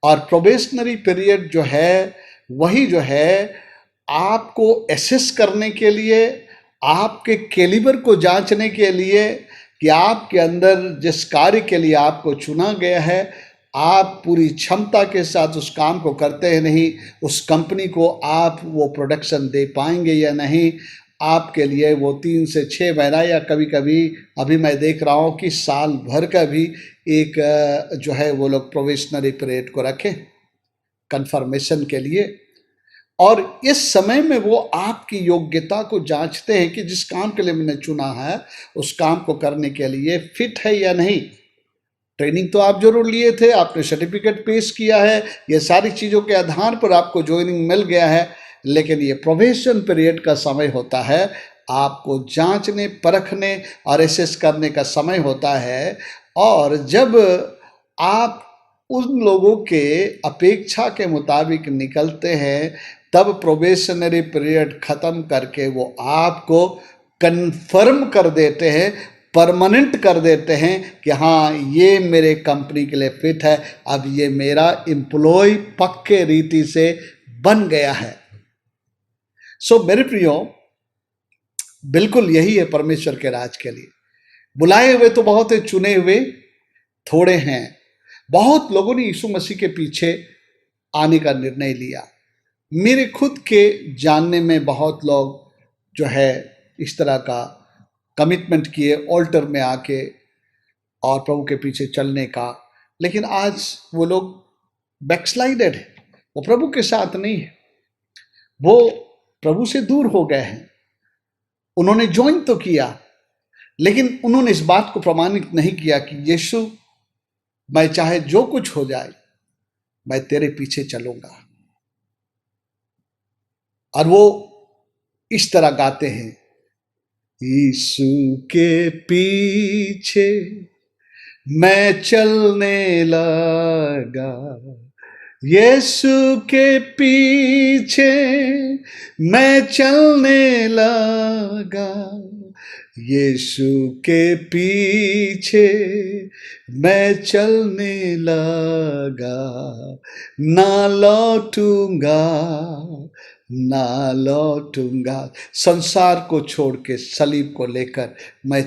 और प्रोबेशनरी पीरियड जो है वही जो है आपको एसेस करने के लिए, आपके कैलिबर को जांचने के लिए कि आपके अंदर जिस कार्य के लिए आपको चुना गया है आप पूरी क्षमता के साथ उस काम को करते हैं नहीं, उस कंपनी को आप वो प्रोडक्शन दे पाएंगे या नहीं। आपके लिए वो 3 से 6 महीना या कभी कभी अभी मैं देख रहा हूँ कि साल भर का भी एक जो है वो लोग प्रोबेशनरी पीरियड को रखें कंफर्मेशन के लिए, और इस समय में वो आपकी योग्यता को जांचते हैं कि जिस काम के लिए मैंने चुना है उस काम को करने के लिए फिट है या नहीं। ट्रेनिंग तो आप जरूर लिए थे, आपने सर्टिफिकेट पेश किया है, ये सारी चीज़ों के आधार पर आपको ज्वाइनिंग मिल गया है, लेकिन ये प्रोबेशन पीरियड का समय होता है, आपको जांचने, परखने और एसेस करने का समय होता है। और जब आप उन लोगों के अपेक्षा के मुताबिक निकलते हैं तब प्रोबेशनरी पीरियड ख़त्म करके वो आपको कन्फर्म कर देते हैं, परमानेंट कर देते हैं कि हाँ ये मेरे कंपनी के लिए फिट है, अब ये मेरा एम्प्लॉय पक्के रीति से बन गया है। सो मेरे प्रियो, बिल्कुल यही है परमेश्वर के राज के लिए। बुलाए हुए तो बहुत है, चुने हुए थोड़े हैं। बहुत लोगों ने यीशु मसीह के पीछे आने का निर्णय लिया। मेरे खुद के जानने में बहुत लोग जो है इस तरह का कमिटमेंट किए ऑल्टर में आके और प्रभु के पीछे चलने का, लेकिन आज वो लोग बैकस्लाइडेड है, वो प्रभु के साथ नहीं है, वो प्रभु से दूर हो गए हैं। उन्होंने ज्वाइन तो किया लेकिन उन्होंने इस बात को प्रमाणित नहीं किया कि यीशु, मैं चाहे जो कुछ हो जाए मैं तेरे पीछे चलूंगा। और वो इस तरह गाते हैं, यीशु के पीछे मैं चलने लगा, यीशु के पीछे मैं चलने लगा, यीशु के पीछे मैं चलने लगा, ना लौटूंगा ना लौटूंगा। संसार को छोड़ के सलीब को लेकर मैं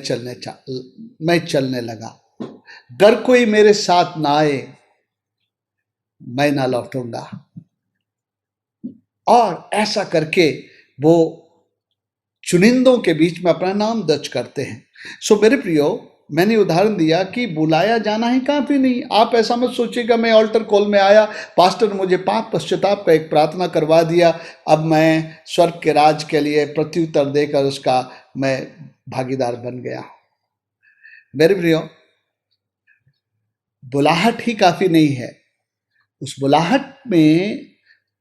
चलने लगा। अगर कोई मेरे साथ ना आए, मैं ना लौटूंगा। और ऐसा करके वो चुनिंदों के बीच में अपना नाम दर्ज करते हैं। सो मेरे प्रियो, मैंने उदाहरण दिया कि बुलाया जाना ही काफी नहीं। आप ऐसा मत सोचिएगा मैं ऑल्टर कॉल में आया, पास्टर मुझे पाप पश्चाताप का एक प्रार्थना करवा दिया, अब मैं स्वर्ग के राज के लिए प्रत्युत्तर देकर उसका मैं भागीदार बन गया। मेरे प्रियो, बुलाहट ही काफी नहीं है। उस बुलाहट में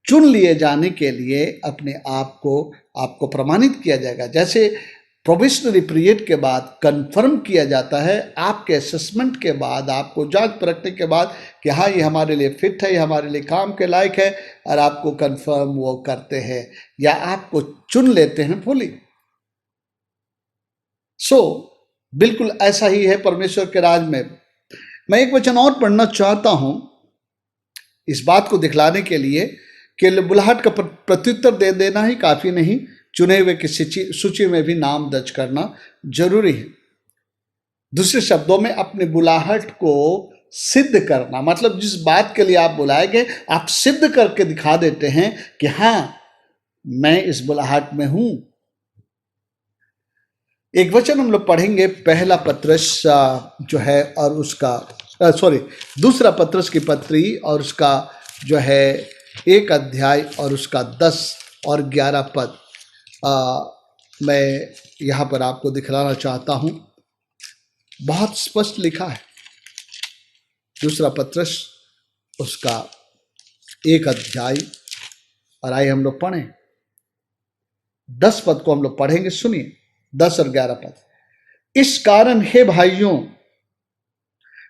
चुन लिए जाने के लिए अपने आप को आपको प्रमाणित किया जाएगा। जैसे प्रोबेशनरी पीरियड के बाद कंफर्म किया जाता है, आपके असेसमेंट के बाद, आपको जांच परखने के बाद कि हाँ ये हमारे लिए फिट है, ये हमारे लिए काम के लायक है, और आपको कंफर्म वो करते हैं या आपको चुन लेते हैं फुली। सो बिल्कुल ऐसा ही है परमेश्वर के राज में। मैं एक वचन और पढ़ना चाहता हूं इस बात को दिखलाने के लिए कि बुलाहट का प्रत्युत्तर दे देना ही काफी नहीं, चुने हुए की सूची में भी नाम दर्ज करना जरूरी है। दूसरे शब्दों में अपने बुलाहट को सिद्ध करना, मतलब जिस बात के लिए आप बुलाए गए आप सिद्ध करके दिखा देते हैं कि हाँ मैं इस बुलाहट में हूं। एक वचन हम लोग पढ़ेंगे, पहला पत्रस जो है और उसका दूसरा पत्रस की पत्री और उसका जो है 1 अध्याय और उसका 10 और 11 पद मैं यहाँ पर आपको दिखलाना चाहता हूँ। बहुत स्पष्ट लिखा है। दूसरा पत्रस उसका 1 अध्याय और आइए हम लोग पढ़ें। 10 पद को हम लोग पढ़ेंगे, सुनिए 10 और 11 पद। इस कारण हे भाइयों,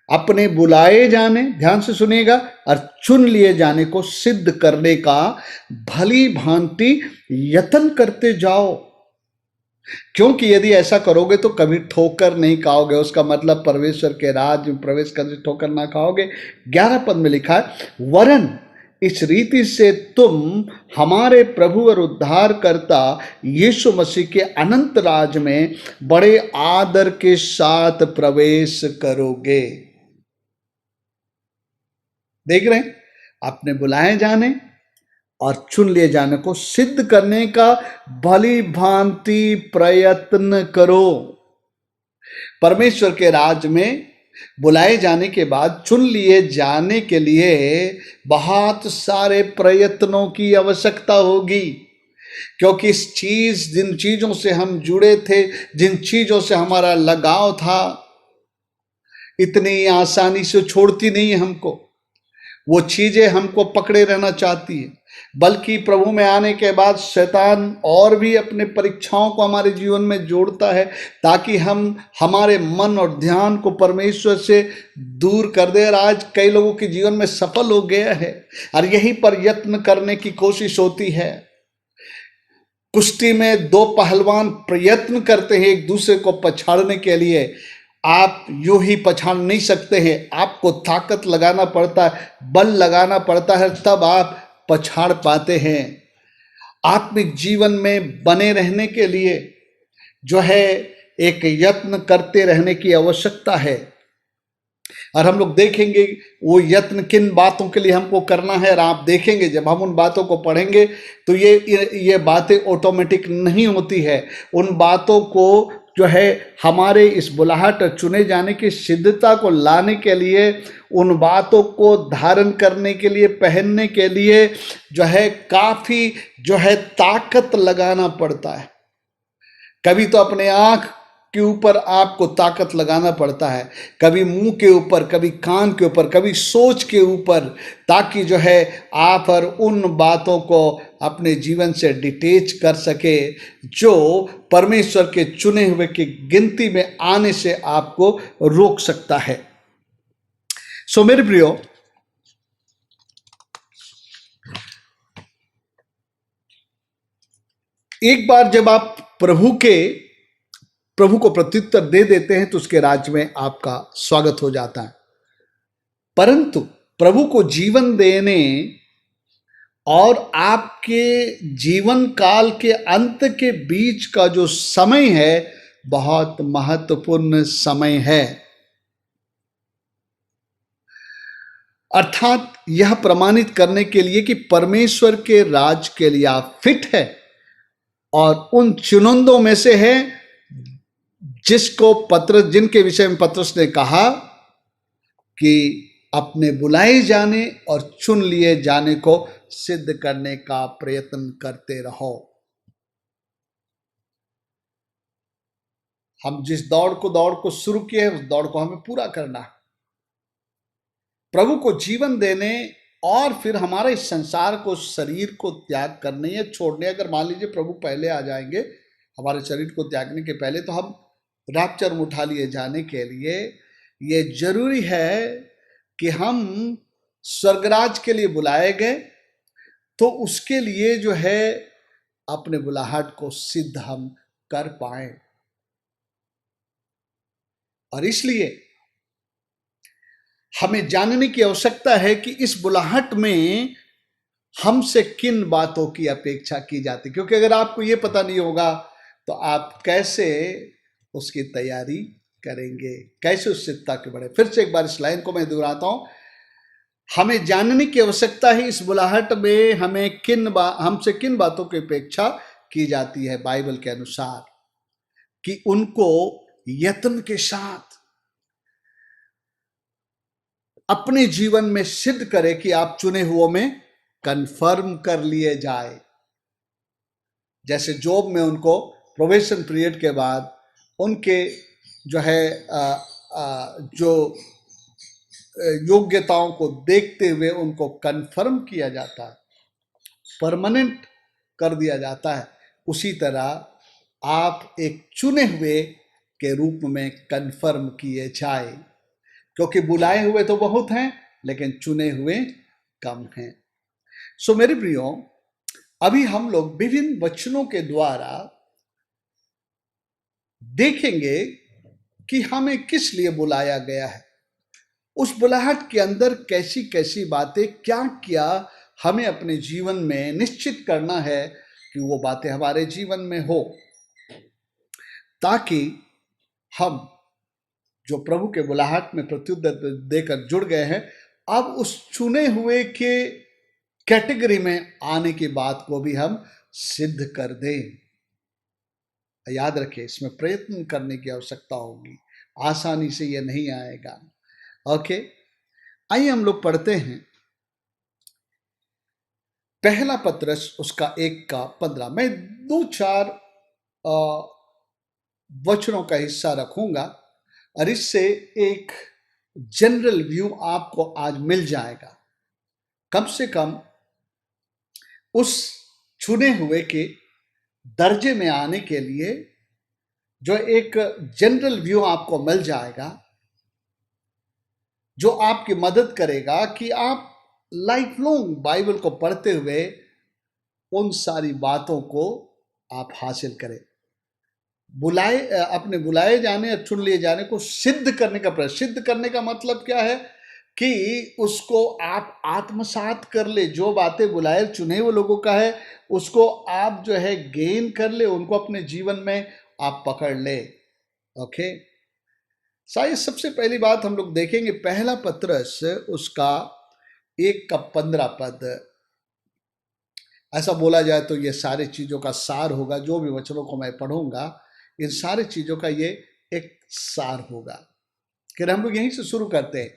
अपने बुलाए जाने, ध्यान से सुनिएगा, और चुन लिए जाने को सिद्ध करने का भली भांति यत्न करते जाओ, क्योंकि यदि ऐसा करोगे तो कभी ठोकर नहीं खाओगे। उसका मतलब परमेश्वर के राज में प्रवेश करने ठोकर ना खाओगे। 11 पद में लिखा है, वरन इस रीति से तुम हमारे प्रभु और उद्धारकर्ता यीशु मसीह के अनंत राज में बड़े आदर के साथ प्रवेश करोगे। देख रहे हैं, अपने बुलाए जाने और चुन लिए जाने को सिद्ध करने का भली भांति प्रयत्न करो। परमेश्वर के राज में बुलाए जाने के बाद चुन लिए जाने के लिए बहुत सारे प्रयत्नों की आवश्यकता होगी, क्योंकि जिन चीजों से हम जुड़े थे, जिन चीजों से हमारा लगाव था, इतनी आसानी से छोड़ती नहीं है हमको। वो चीजें हमको पकड़े रहना चाहती है, बल्कि प्रभु में आने के बाद शैतान और भी अपने परीक्षाओं को हमारे जीवन में जोड़ता है, ताकि हम हमारे मन और ध्यान को परमेश्वर से दूर कर दे। और आज कई लोगों के जीवन में सफल हो गया है, और यहीं पर यत्न करने की कोशिश होती है। कुश्ती में 2 पहलवान प्रयत्न करते हैं एक दूसरे को पछाड़ने के लिए। आप यूं ही पछाड़ नहीं सकते हैं, आपको ताकत लगाना पड़ता है, बल लगाना पड़ता है, तब आप पछाड़ पाते हैं। आत्मिक जीवन में बने रहने के लिए जो है एक यत्न करते रहने की आवश्यकता है। और हम लोग देखेंगे वो यत्न किन बातों के लिए हमको करना है, और आप देखेंगे जब हम उन बातों को पढ़ेंगे तो ये बातें ऑटोमेटिक नहीं होती है। उन बातों को जो है हमारे इस बुलाहट चुने जाने की सिद्धता को लाने के लिए, उन बातों को धारण करने के लिए, पहनने के लिए जो है काफी जो है ताकत लगाना पड़ता है। कभी तो अपने आंख के ऊपर आपको ताकत लगाना पड़ता है, कभी मुंह के ऊपर, कभी कान के ऊपर, कभी सोच के ऊपर, ताकि जो है आप और उन बातों को अपने जीवन से डिटेच कर सके जो परमेश्वर के चुने हुए की गिनती में आने से आपको रोक सकता है। सो मेरे प्रियो, एक बार जब आप प्रभु को प्रत्युत्तर दे देते हैं तो उसके राज्य में आपका स्वागत हो जाता है। परंतु प्रभु को जीवन देने और आपके जीवन काल के अंत के बीच का जो समय है बहुत महत्वपूर्ण समय है। अर्थात यह प्रमाणित करने के लिए कि परमेश्वर के राज के लिए आप फिट है और उन चुनिंदों में से है जिनके विषय में पतरस ने कहा कि अपने बुलाए जाने और चुन लिए जाने को सिद्ध करने का प्रयत्न करते रहो। हम जिस दौड़ को शुरू किए उस दौड़ को हमें पूरा करना है, प्रभु को जीवन देने और फिर हमारे इस संसार को, शरीर को त्याग करने या छोड़ने। अगर मान लीजिए प्रभु पहले आ जाएंगे हमारे शरीर को त्यागने के पहले, तो हम रैप्चर में उठा लिए जाने के लिए ये जरूरी है कि हम स्वर्गराज के लिए बुलाए गए, तो उसके लिए जो है अपने बुलाहट को सिद्ध हम कर पाए। और इसलिए हमें जानने की आवश्यकता है कि इस बुलाहट में हमसे किन बातों की अपेक्षा की जाती, क्योंकि अगर आपको यह पता नहीं होगा तो आप कैसे उसकी तैयारी करेंगे, कैसे उस सिद्धता के बढ़े। फिर से एक बार इस लाइन को मैं दोहराता हूं, हमें जानने की आवश्यकता है इस बुलाहट में हमसे किन बातों की अपेक्षा की जाती है बाइबल के अनुसार, कि उनको यत्न के साथ अपने जीवन में सिद्ध करे कि आप चुने हुओं में कंफर्म कर लिए जाए। जैसे जॉब में उनको प्रोबेशन पीरियड के बाद उनके जो है जो योग्यताओं को देखते हुए उनको कंफर्म किया जाता है, परमानेंट कर दिया जाता है, उसी तरह आप एक चुने हुए के रूप में कंफर्म किए जाए, क्योंकि बुलाए हुए तो बहुत हैं लेकिन चुने हुए कम हैं। सो मेरे प्रियो, अभी हम लोग विभिन्न वचनों के द्वारा देखेंगे कि हमें किस लिए बुलाया गया है, उस बुलाहट के अंदर कैसी कैसी बातें, क्या क्या हमें अपने जीवन में निश्चित करना है कि वो बातें हमारे जीवन में हो, ताकि हम जो प्रभु के बुलाहट में प्रत्युत्तर देकर जुड़ गए हैं, अब उस चुने हुए के कैटेगरी में आने की बात को भी हम सिद्ध कर दें। याद रखें, इसमें प्रयत्न करने की आवश्यकता होगी, आसानी से यह नहीं आएगा। ओके, आइए हम लोग पढ़ते हैं पहला पत्रस उसका 1:15। मैं 2-4 वचनों का हिस्सा रखूंगा और इससे एक जनरल व्यू आपको आज मिल जाएगा, कम से कम उस चुने हुए के दर्जे में आने के लिए जो एक जनरल व्यू आपको मिल जाएगा, जो आपकी मदद करेगा कि आप लाइफ लॉन्ग बाइबल को पढ़ते हुए उन सारी बातों को आप हासिल करें। अपने बुलाए जाने और चुन लिए जाने को सिद्ध करने का प्रयास। सिद्ध करने का मतलब क्या है कि उसको आप आत्मसात कर ले, जो बातें बुलाए चुने हुए लोगों का है उसको आप जो है गेन कर ले, उनको अपने जीवन में आप पकड़ ले। ओके, शायद सबसे पहली बात हम लोग देखेंगे पहला पत्रस उसका 1:15। ऐसा बोला जाए तो ये सारी चीजों का सार होगा, जो भी वचनों को मैं पढ़ूंगा इन सारी चीजों का ये एक सार होगा। फिर हम लोग यहीं से शुरू करते हैं।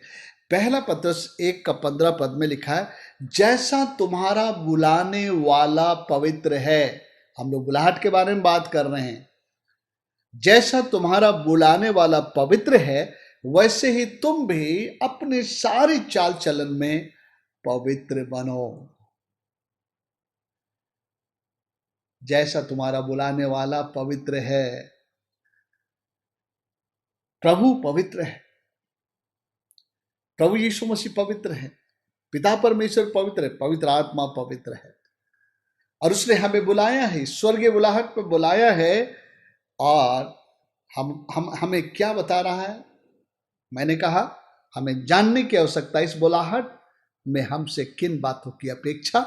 पहला पत्रस 1:15 में लिखा है, जैसा तुम्हारा बुलाने वाला पवित्र है। हम लोग बुलाहट के बारे में बात कर रहे हैं। जैसा तुम्हारा बुलाने वाला पवित्र है वैसे ही तुम भी अपने सारी चाल चलन में पवित्र बनो। जैसा तुम्हारा बुलाने वाला पवित्र है। प्रभु पवित्र है, प्रभु यीशु मसीह पवित्र है, पिता परमेश्वर पवित्र है, पवित्र आत्मा पवित्र है, और उसने हमें बुलाया है, स्वर्गीय बुलाहट पे बुलाया है। और हमें क्या बता रहा है? मैंने कहा हमें जानने की आवश्यकता इस बुलाहट में हमसे किन बातों की अपेक्षा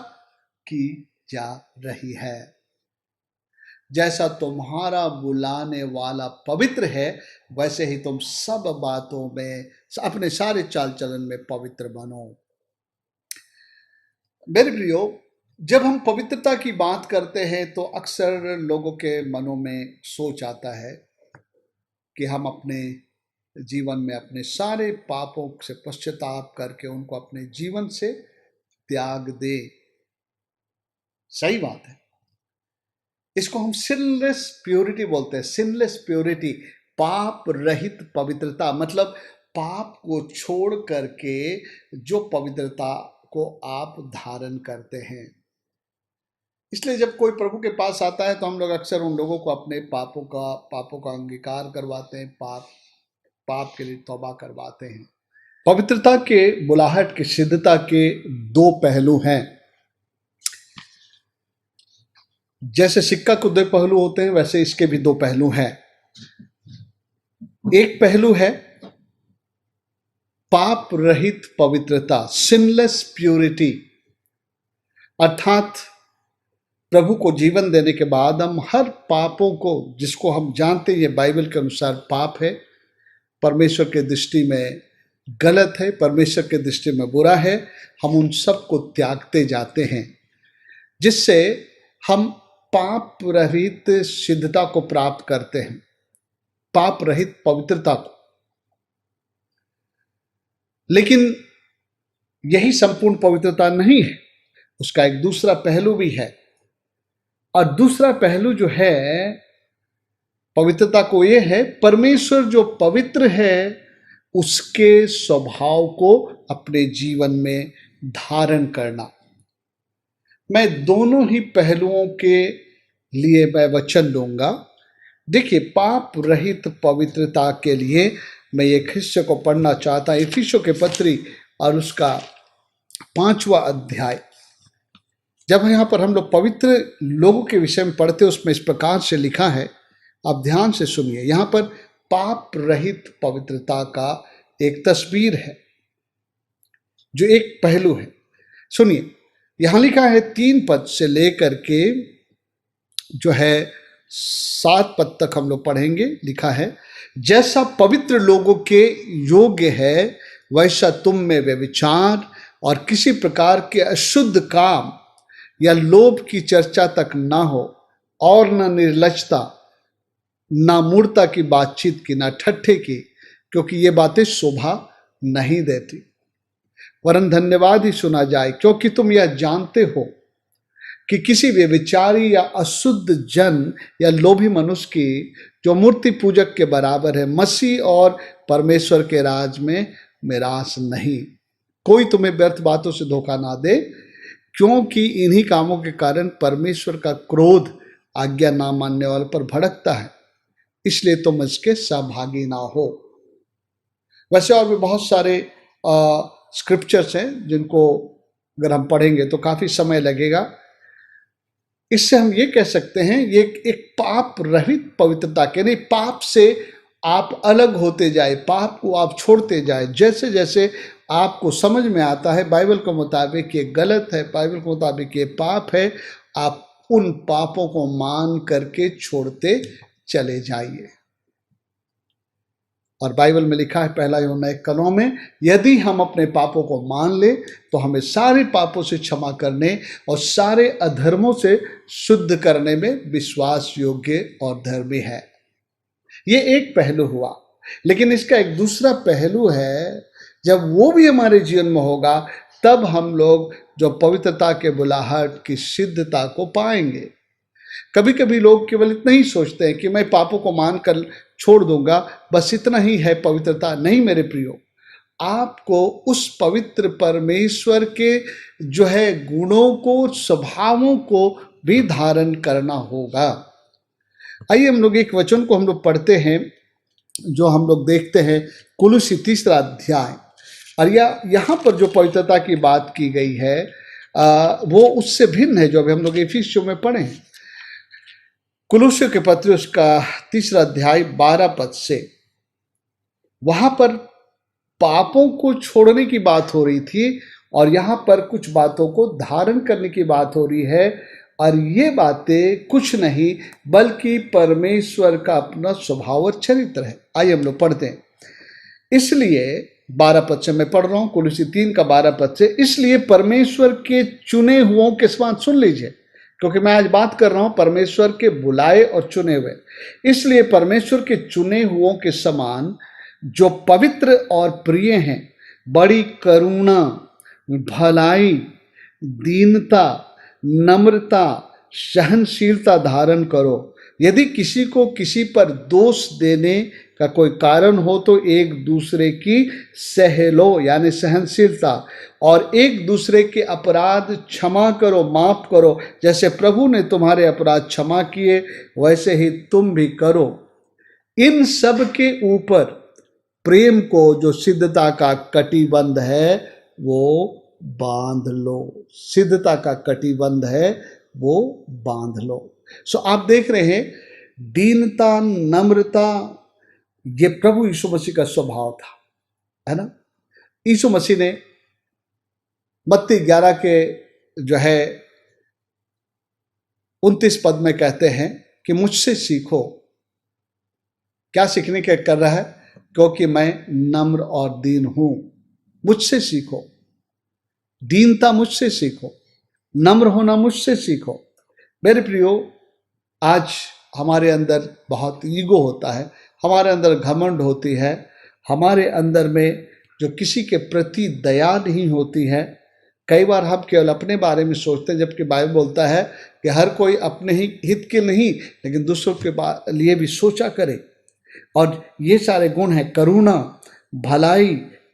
की जा रही है। जैसा तुम्हारा बुलाने वाला पवित्र है, वैसे ही तुम सब बातों में, अपने सारे चाल चलन में पवित्र बनो। मेरे प्रियो, जब हम पवित्रता की बात करते हैं तो अक्सर लोगों के मनों में सोच आता है कि हम अपने जीवन में अपने सारे पापों से पश्चाताप करके उनको अपने जीवन से त्याग दे। सही बात है, इसको हम सिनलेस प्योरिटी बोलते हैं। सिनलेस प्योरिटी, पाप रहित पवित्रता, मतलब पाप को छोड़ करके जो पवित्रता को आप धारण करते हैं। इसलिए जब कोई प्रभु के पास आता है तो हम लोग अक्सर उन लोगों को अपने पापों का अंगीकार करवाते हैं, पाप के लिए तौबा करवाते हैं। पवित्रता के बुलाहट की सिद्धता के दो पहलू हैं। जैसे सिक्का के दो पहलू होते हैं, वैसे इसके भी दो पहलू हैं। एक पहलू है पाप रहित पवित्रता, सिनलेस प्यूरिटी, अर्थात प्रभु को जीवन देने के बाद हम हर पापों को, जिसको हम जानते हैं ये बाइबल के अनुसार पाप है, परमेश्वर के दृष्टि में गलत है, परमेश्वर के दृष्टि में बुरा है, हम उन सब को त्यागते जाते हैं, जिससे हम पाप रहित सिद्धता को प्राप्त करते हैं, पाप रहित पवित्रता को। लेकिन यही संपूर्ण पवित्रता नहीं है, उसका एक दूसरा पहलू भी है। और दूसरा पहलू जो है पवित्रता को, यह है परमेश्वर जो पवित्र है उसके स्वभाव को अपने जीवन में धारण करना। मैं दोनों ही पहलुओं के लिए मैं वचन लूंगा। देखिए, पाप रहित पवित्रता के लिए मैं एक हिस्से को पढ़ना चाहता हूं, इफिसियों के पत्री और उसका 5वां अध्याय। जब यहाँ पर हम लोग पवित्र लोगों के विषय में पढ़ते हैं, उसमें इस प्रकार से लिखा है, आप ध्यान से सुनिए। यहाँ पर पाप रहित पवित्रता का एक तस्वीर है, जो एक पहलू है। सुनिए, यहाँ लिखा है 3 पद से लेकर के जो है 7 पद तक हम लोग पढ़ेंगे। लिखा है, जैसा पवित्र लोगों के योग्य है वैसा तुम में व्यभिचार और किसी प्रकार के अशुद्ध काम या लोभ की चर्चा तक ना हो, और न निर्लजता, ना मूर्ता की बातचीत की, ना ठट्ठे की, क्योंकि ये बातें शोभा नहीं देती, वरन धन्यवाद ही सुना जाए। क्योंकि तुम यह जानते हो कि किसी व्यभिचारी या अशुद्ध जन या लोभी मनुष्य की, जो मूर्ति पूजक के बराबर है, मसीह और परमेश्वर के राज में मिरास नहीं। कोई तुम्हें व्यर्थ बातों से धोखा ना दे, क्योंकि इन्हीं कामों के कारण परमेश्वर का क्रोध आज्ञा ना मानने वाले पर भड़कता है, इसलिए तुम इसके सहभागी ना हो। वैसे और भी बहुत सारे स्क्रिप्चर्स हैं जिनको अगर हम पढ़ेंगे तो काफी समय लगेगा। इससे हम ये कह सकते हैं, ये एक पाप रहित पवित्रता के नहीं, पाप से आप अलग होते जाए, पाप को आप छोड़ते जाए। जैसे जैसे आपको समझ में आता है बाइबल के मुताबिक ये गलत है, बाइबल के मुताबिक ये पाप है, आप उन पापों को मान करके छोड़ते चले जाइए। और बाइबल में लिखा है 1 यूहन्ना 1:9 में, यदि हम अपने पापों को मान ले तो हमें सारे पापों से क्षमा करने और सारे अधर्मों से शुद्ध करने में विश्वास योग्य और धर्मी है। ये एक पहलू हुआ, लेकिन इसका एक दूसरा पहलू है, जब वो भी हमारे जीवन में होगा तब हम लोग जो पवित्रता के बुलाहट की सिद्धता को पाएंगे। कभी कभी लोग केवल इतना ही सोचते हैं कि मैं पापों को मानकर छोड़ दूंगा, बस इतना ही है पवित्रता। नहीं मेरे प्रियो, आपको उस पवित्र परमेश्वर के जो है गुणों को, स्वभावों को भी धारण करना होगा। आइए हम लोग एक वचन को हम लोग पढ़ते हैं, जो हम लोग देखते हैं कुलुसी 3 अध्याय। और यहाँ पर जो पवित्रता की बात की गई है वो उससे भिन्न है जो अभी हम लोग इफिसियों में पढ़े हैं। कुलुसियों के पत्र उसका 3 अध्याय 12 पद से, वहां पर पापों को छोड़ने की बात हो रही थी, और यहाँ पर कुछ बातों को धारण करने की बात हो रही है, और ये बातें कुछ नहीं बल्कि परमेश्वर का अपना स्वभाव और चरित्र है। आइए हम लोग पढ़ते हैं। इसलिए 12 पद से मैं पढ़ रहा हूँ, कुलुसी 3 का 12 पद से, इसलिए परमेश्वर के चुने हुओं के समान, सुन लीजिए क्योंकि मैं आज बात कर रहा हूँ परमेश्वर के बुलाए और चुने हुए, इसलिए परमेश्वर के चुने हुओं के समान जो पवित्र और प्रिय हैं, बड़ी करुणा, भलाई, दीनता, नम्रता, सहनशीलता धारण करो। यदि किसी को किसी पर दोष देने का कोई कारण हो तो एक दूसरे की सह लो, यानी सहनशीलता, और एक दूसरे के अपराध क्षमा करो, माफ करो, जैसे प्रभु ने तुम्हारे अपराध क्षमा किए वैसे ही तुम भी करो। इन सब के ऊपर प्रेम को जो सिद्धता का कटिबंध है वो बांध लो। सिद्धता का कटिबंध है वो बांध लो। सो आप देख रहे हैं दीनता, नम्रता, ये प्रभु यीशु मसीह का स्वभाव था, है ना। यीशु मसीह ने मत्ती 11 के जो है 29 पद में कहते हैं कि मुझसे सीखो। क्या सीखने के कर रहा है? क्योंकि मैं नम्र और दीन हूं, मुझसे सीखो। दीनता मुझसे सीखो, नम्र होना मुझसे सीखो। मेरे प्रियो, आज हमारे अंदर बहुत ईगो होता है, हमारे अंदर घमंड होती है, हमारे अंदर में जो किसी के प्रति दया नहीं होती है। कई बार हम केवल अपने बारे में सोचते हैं, जबकि बाइबल बोलता है कि हर कोई अपने ही हित के नहीं लेकिन दूसरों के लिए भी सोचा करे। और ये सारे गुण हैं करुणा, भलाई,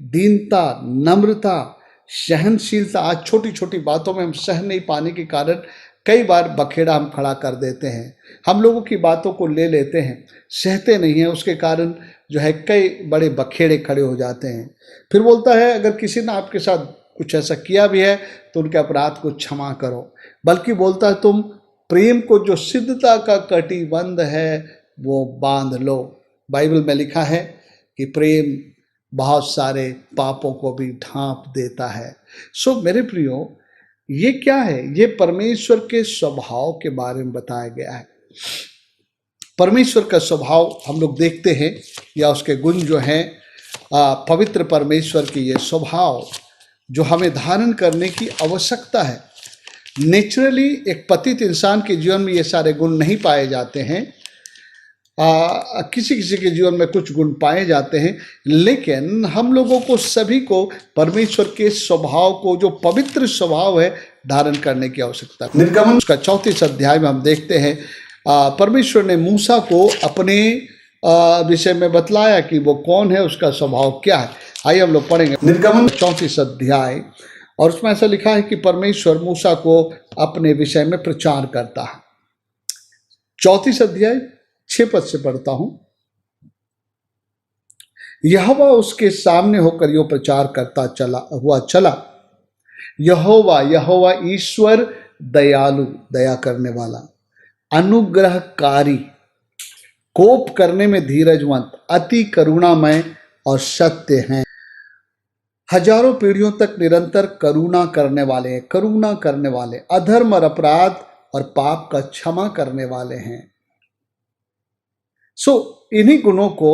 दीनता, नम्रता, सहनशीलता। आज छोटी छोटी बातों में हम सह नहीं पाने के कारण कई बार बखेड़ा हम खड़ा कर देते हैं, हम लोगों की बातों को ले लेते हैं, सहते नहीं हैं, उसके कारण जो है कई बड़े बखेड़े खड़े हो जाते हैं। फिर बोलता है अगर किसी ने आपके साथ कुछ ऐसा किया भी है तो उनके अपराध को क्षमा करो। बल्कि बोलता है तुम प्रेम को जो सिद्धता का कटिबंध है वो बांध लो। बाइबल में लिखा है कि प्रेम बहुत सारे पापों को भी ढांप देता है। सो मेरे प्रियो, ये क्या है? ये परमेश्वर के स्वभाव के बारे में बताया गया है। परमेश्वर का स्वभाव हम लोग देखते हैं, या उसके गुण जो हैं, पवित्र परमेश्वर की ये स्वभाव जो हमें धारण करने की आवश्यकता है। नेचुरली एक पतित इंसान के जीवन में ये सारे गुण नहीं पाए जाते हैं। किसी किसी के जीवन में कुछ गुण पाए जाते हैं, लेकिन हम लोगों को सभी को परमेश्वर के स्वभाव को, जो पवित्र स्वभाव है, धारण करने की आवश्यकता है। निर्गमन उसका 34 अध्याय में हम देखते हैं परमेश्वर ने मूसा को अपने विषय में बतलाया कि वो कौन है, उसका स्वभाव क्या है। आइए हम लोग पढ़ेंगे निर्गमन 34 अध्याय, और उसमें ऐसा लिखा है कि परमेश्वर मूसा को अपने विषय में प्रचार करता है। 34 अध्याय 6 पद से पढ़ता हूं। यहोवा उसके सामने होकर यो प्रचार करता चला, यहोवा यहोवा ईश्वर दयालु, दया करने वाला, अनुग्रहकारी, कोप करने में धीरजवंत, अति करुणामय और सत्य हैं, हजारों पीढ़ियों तक निरंतर करुणा करने वाले, अधर्म और अपराध और पाप का क्षमा करने वाले हैं। इन्हीं गुणों को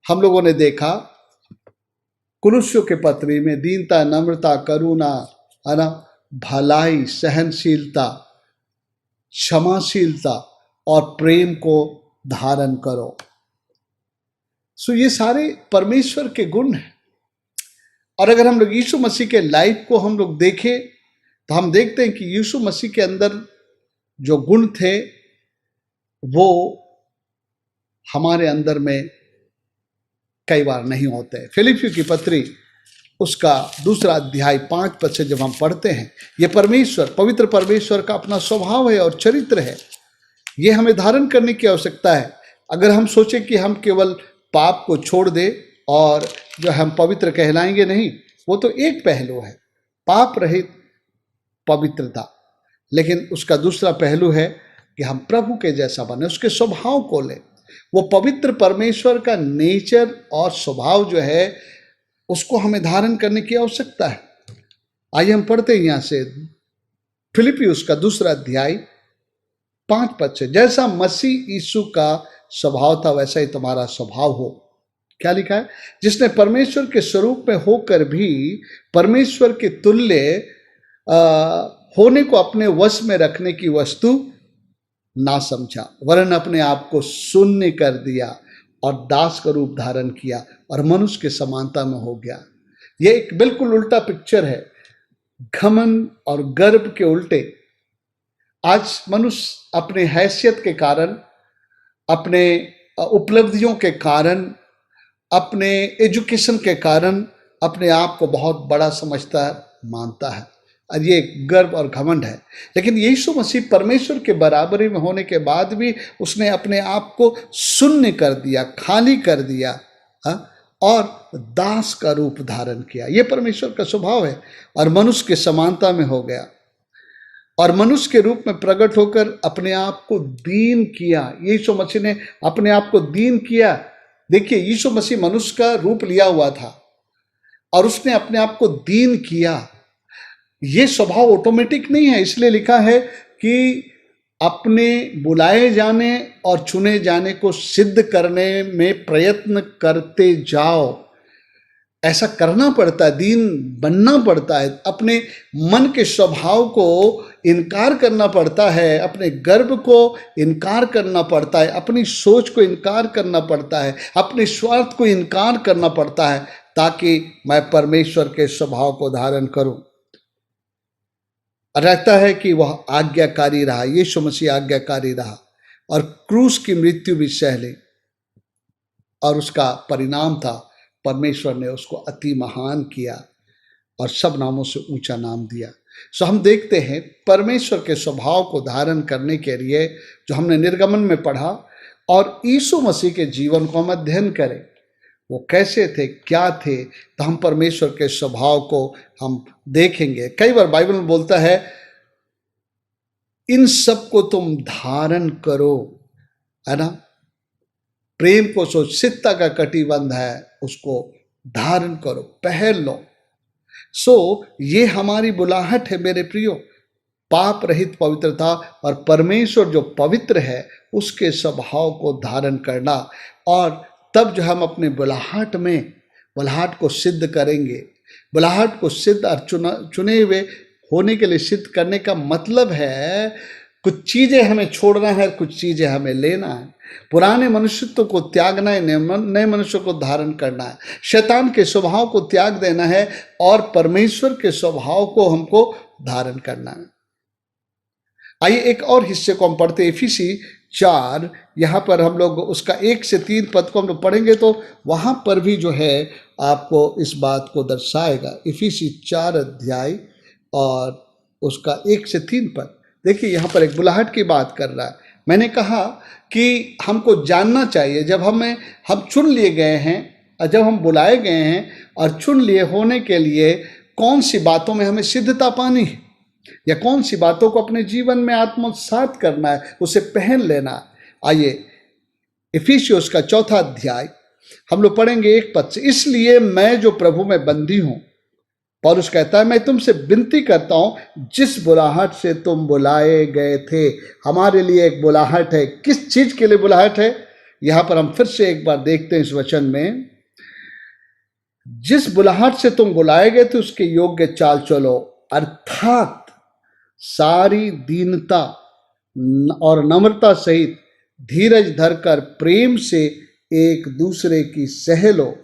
हम लोगों ने देखा कुलुस्सियों के पत्री में। दीनता, नम्रता, करुणा, है ना, भलाई, सहनशीलता, क्षमाशीलता और प्रेम को धारण करो। ये सारे परमेश्वर के गुण हैं। और अगर हम लोग यीशु मसीह के लाइफ को हम लोग देखें तो हम देखते हैं कि यीशु मसीह के अंदर जो गुण थे वो हमारे अंदर में कई बार नहीं होते। फिलिपियों की पत्री उसका 2 अध्याय 5 पद से जब हम पढ़ते हैं, ये परमेश्वर, पवित्र परमेश्वर का अपना स्वभाव है और चरित्र है, ये हमें धारण करने की आवश्यकता है। अगर हम सोचें कि हम केवल पाप को छोड़ दें और जो हम पवित्र कहलाएंगे, नहीं, वो तो एक पहलू है, पाप रहित पवित्रता। लेकिन उसका दूसरा पहलू है कि हम प्रभु के जैसा बने, उसके स्वभाव को लें। वो पवित्र परमेश्वर का नेचर और स्वभाव जो है उसको हमें धारण करने की आवश्यकता है। आइए हम पढ़ते हैं यहाँ से फिलिपियुस का 2 अध्याय 5 पद से। जैसा मसीह यीशु का स्वभाव था वैसा ही तुम्हारा स्वभाव हो। क्या लिखा है? जिसने परमेश्वर के स्वरूप में होकर भी परमेश्वर के तुल्य होने को अपने वश में रखने की वस्तु ना समझा, वरन अपने आप को शून्य कर दिया और दास का रूप धारण किया और मनुष्य के समानता में हो गया। यह एक बिल्कुल उल्टा पिक्चर है, घमंड और गर्व के उल्टे। आज मनुष्य अपने हैसियत के कारण, अपने उपलब्धियों के कारण, अपने एजुकेशन के कारण अपने आप को बहुत बड़ा समझता है, मानता है, और ये गर्व और घमंड है। लेकिन यीशु मसीह परमेश्वर के बराबरी में होने के बाद भी उसने अपने आप को शून्य कर दिया, खाली कर दिया, और दास का रूप धारण किया। यह परमेश्वर का स्वभाव है, और मनुष्य के समानता में हो गया और मनुष्य के रूप में प्रकट होकर अपने आप को दीन किया। यीशु मसीह ने अपने आप को दीन किया। देखिए, यीशु मसीह मनुष्य का रूप लिया हुआ था और उसने अपने आप को दीन किया। ये स्वभाव ऑटोमेटिक नहीं है, इसलिए लिखा है कि अपने बुलाए जाने और चुने जाने को सिद्ध करने में प्रयत्न करते जाओ। ऐसा करना पड़ता है, दीन बनना पड़ता है, अपने मन के स्वभाव को इनकार करना पड़ता है, अपने गर्व को इनकार करना पड़ता है, अपनी सोच को इनकार करना पड़ता है, अपने स्वार्थ को इनकार करना पड़ता है, ताकि मैं परमेश्वर के स्वभाव को धारण करूं। रहता है कि वह आज्ञाकारी रहा, यीशु मसीह आज्ञाकारी रहा और क्रूस की मृत्यु भी सह ली, और उसका परिणाम था परमेश्वर ने उसको अति महान किया और सब नामों से ऊंचा नाम दिया। सो हम देखते हैं परमेश्वर के स्वभाव को धारण करने के लिए जो हमने निर्गमन में पढ़ा, और यीशु मसीह के जीवन को हम अध्ययन करें, वो कैसे थे, क्या थे, तो हम परमेश्वर के स्वभाव को हम देखेंगे। कई बार बाइबल में बोलता है इन सब को तुम धारण करो, है ना। प्रेम को सुचिता का कटिबंध है, उसको धारण करो, पहन लो। ये हमारी बुलाहट है मेरे प्रियो, पाप रहित पवित्रता और परमेश्वर जो पवित्र है उसके स्वभाव को धारण करना। और तब जो हम अपने बुलाहट को सिद्ध करेंगे। बुलाहट को सिद्ध और चुने हुए होने के लिए सिद्ध करने का मतलब है कुछ चीज़ें हमें छोड़ना है, कुछ चीज़ें हमें लेना है। पुराने मनुष्यत्व को त्यागना है, नए मनुष्य को धारण करना है। शैतान के स्वभाव को त्याग देना है और परमेश्वर के स्वभाव को हमको धारण करना है। आइए एक और हिस्से को हम पढ़ते हैं, इफिसी 4। यहाँ पर हम लोग उसका 1 से 3 पद को हम लोग पढ़ेंगे तो वहाँ पर भी जो है आपको इस बात को दर्शाएगा। इफिसी 4 अध्याय और उसका 1 से 3 पद। देखिए यहाँ पर एक बुलाहट की बात कर रहा है। मैंने कहा कि हमको जानना चाहिए जब हम चुन लिए गए हैं, जब हम बुलाए गए हैं और चुन लिए होने के लिए कौन सी बातों में हमें सिद्धता पानी है, या कौन सी बातों को अपने जीवन में आत्मसात करना है, उसे पहन लेना है। आइए इफिसियोस का 4 अध्याय हम लोग पढ़ेंगे 1 पद से। इसलिए मैं जो प्रभु में बंदी हूं, पौलुस कहता है, मैं तुमसे विनती करता हूं जिस बुलाहट से तुम बुलाए गए थे। हमारे लिए एक बुलाहट है। किस चीज के लिए बुलाहट है? यहां पर हम फिर से एक बार देखते हैं इस वचन में, जिस बुलाहट से तुम बुलाए गए थे उसके योग्य चाल चलो, अर्थात सारी दीनता और नम्रता सहित धीरज धरकर प्रेम से एक दूसरे की सह लो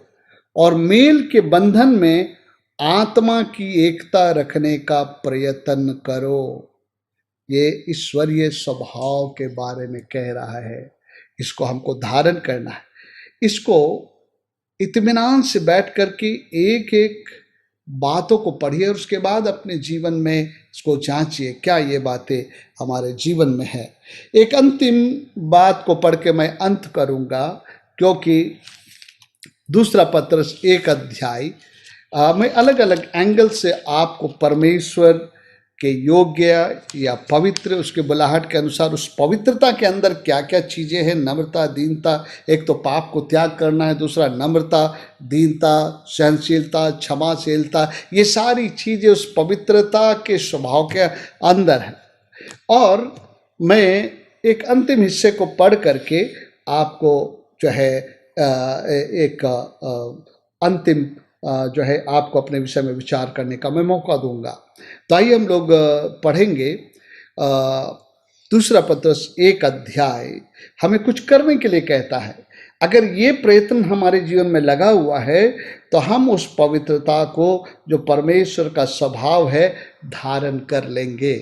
और मेल के बंधन में आत्मा की एकता रखने का प्रयत्न करो। ये ईश्वरीय स्वभाव के बारे में कह रहा है। इसको हमको धारण करना है। इसको इत्मीनान से बैठ करके एक एक बातों को पढ़िए और उसके बाद अपने जीवन में इसको जांचिए, क्या ये बातें हमारे जीवन में है। एक अंतिम बात को पढ़ के मैं अंत करूंगा, क्योंकि 2 पत्रस 1 अध्याय मैं अलग अलग एंगल से आपको परमेश्वर के योग्य या पवित्र, उसके बुलाहट के अनुसार उस पवित्रता के अंदर क्या क्या चीज़ें हैं। नम्रता, दीनता, एक तो पाप को त्याग करना है, दूसरा नम्रता, दीनता, सहनशीलता, क्षमाशीलता, ये सारी चीज़ें उस पवित्रता के स्वभाव के अंदर है। और मैं एक अंतिम हिस्से को पढ़ करके आपको जो है एक अंतिम जो है आपको अपने विषय में विचार करने का मैं मौका दूंगा। तो आइए हम लोग पढ़ेंगे दूसरा पत्रस 1 अध्याय हमें कुछ करने के लिए कहता है। अगर ये प्रयत्न हमारे जीवन में लगा हुआ है तो हम उस पवित्रता को जो परमेश्वर का स्वभाव है धारण कर लेंगे।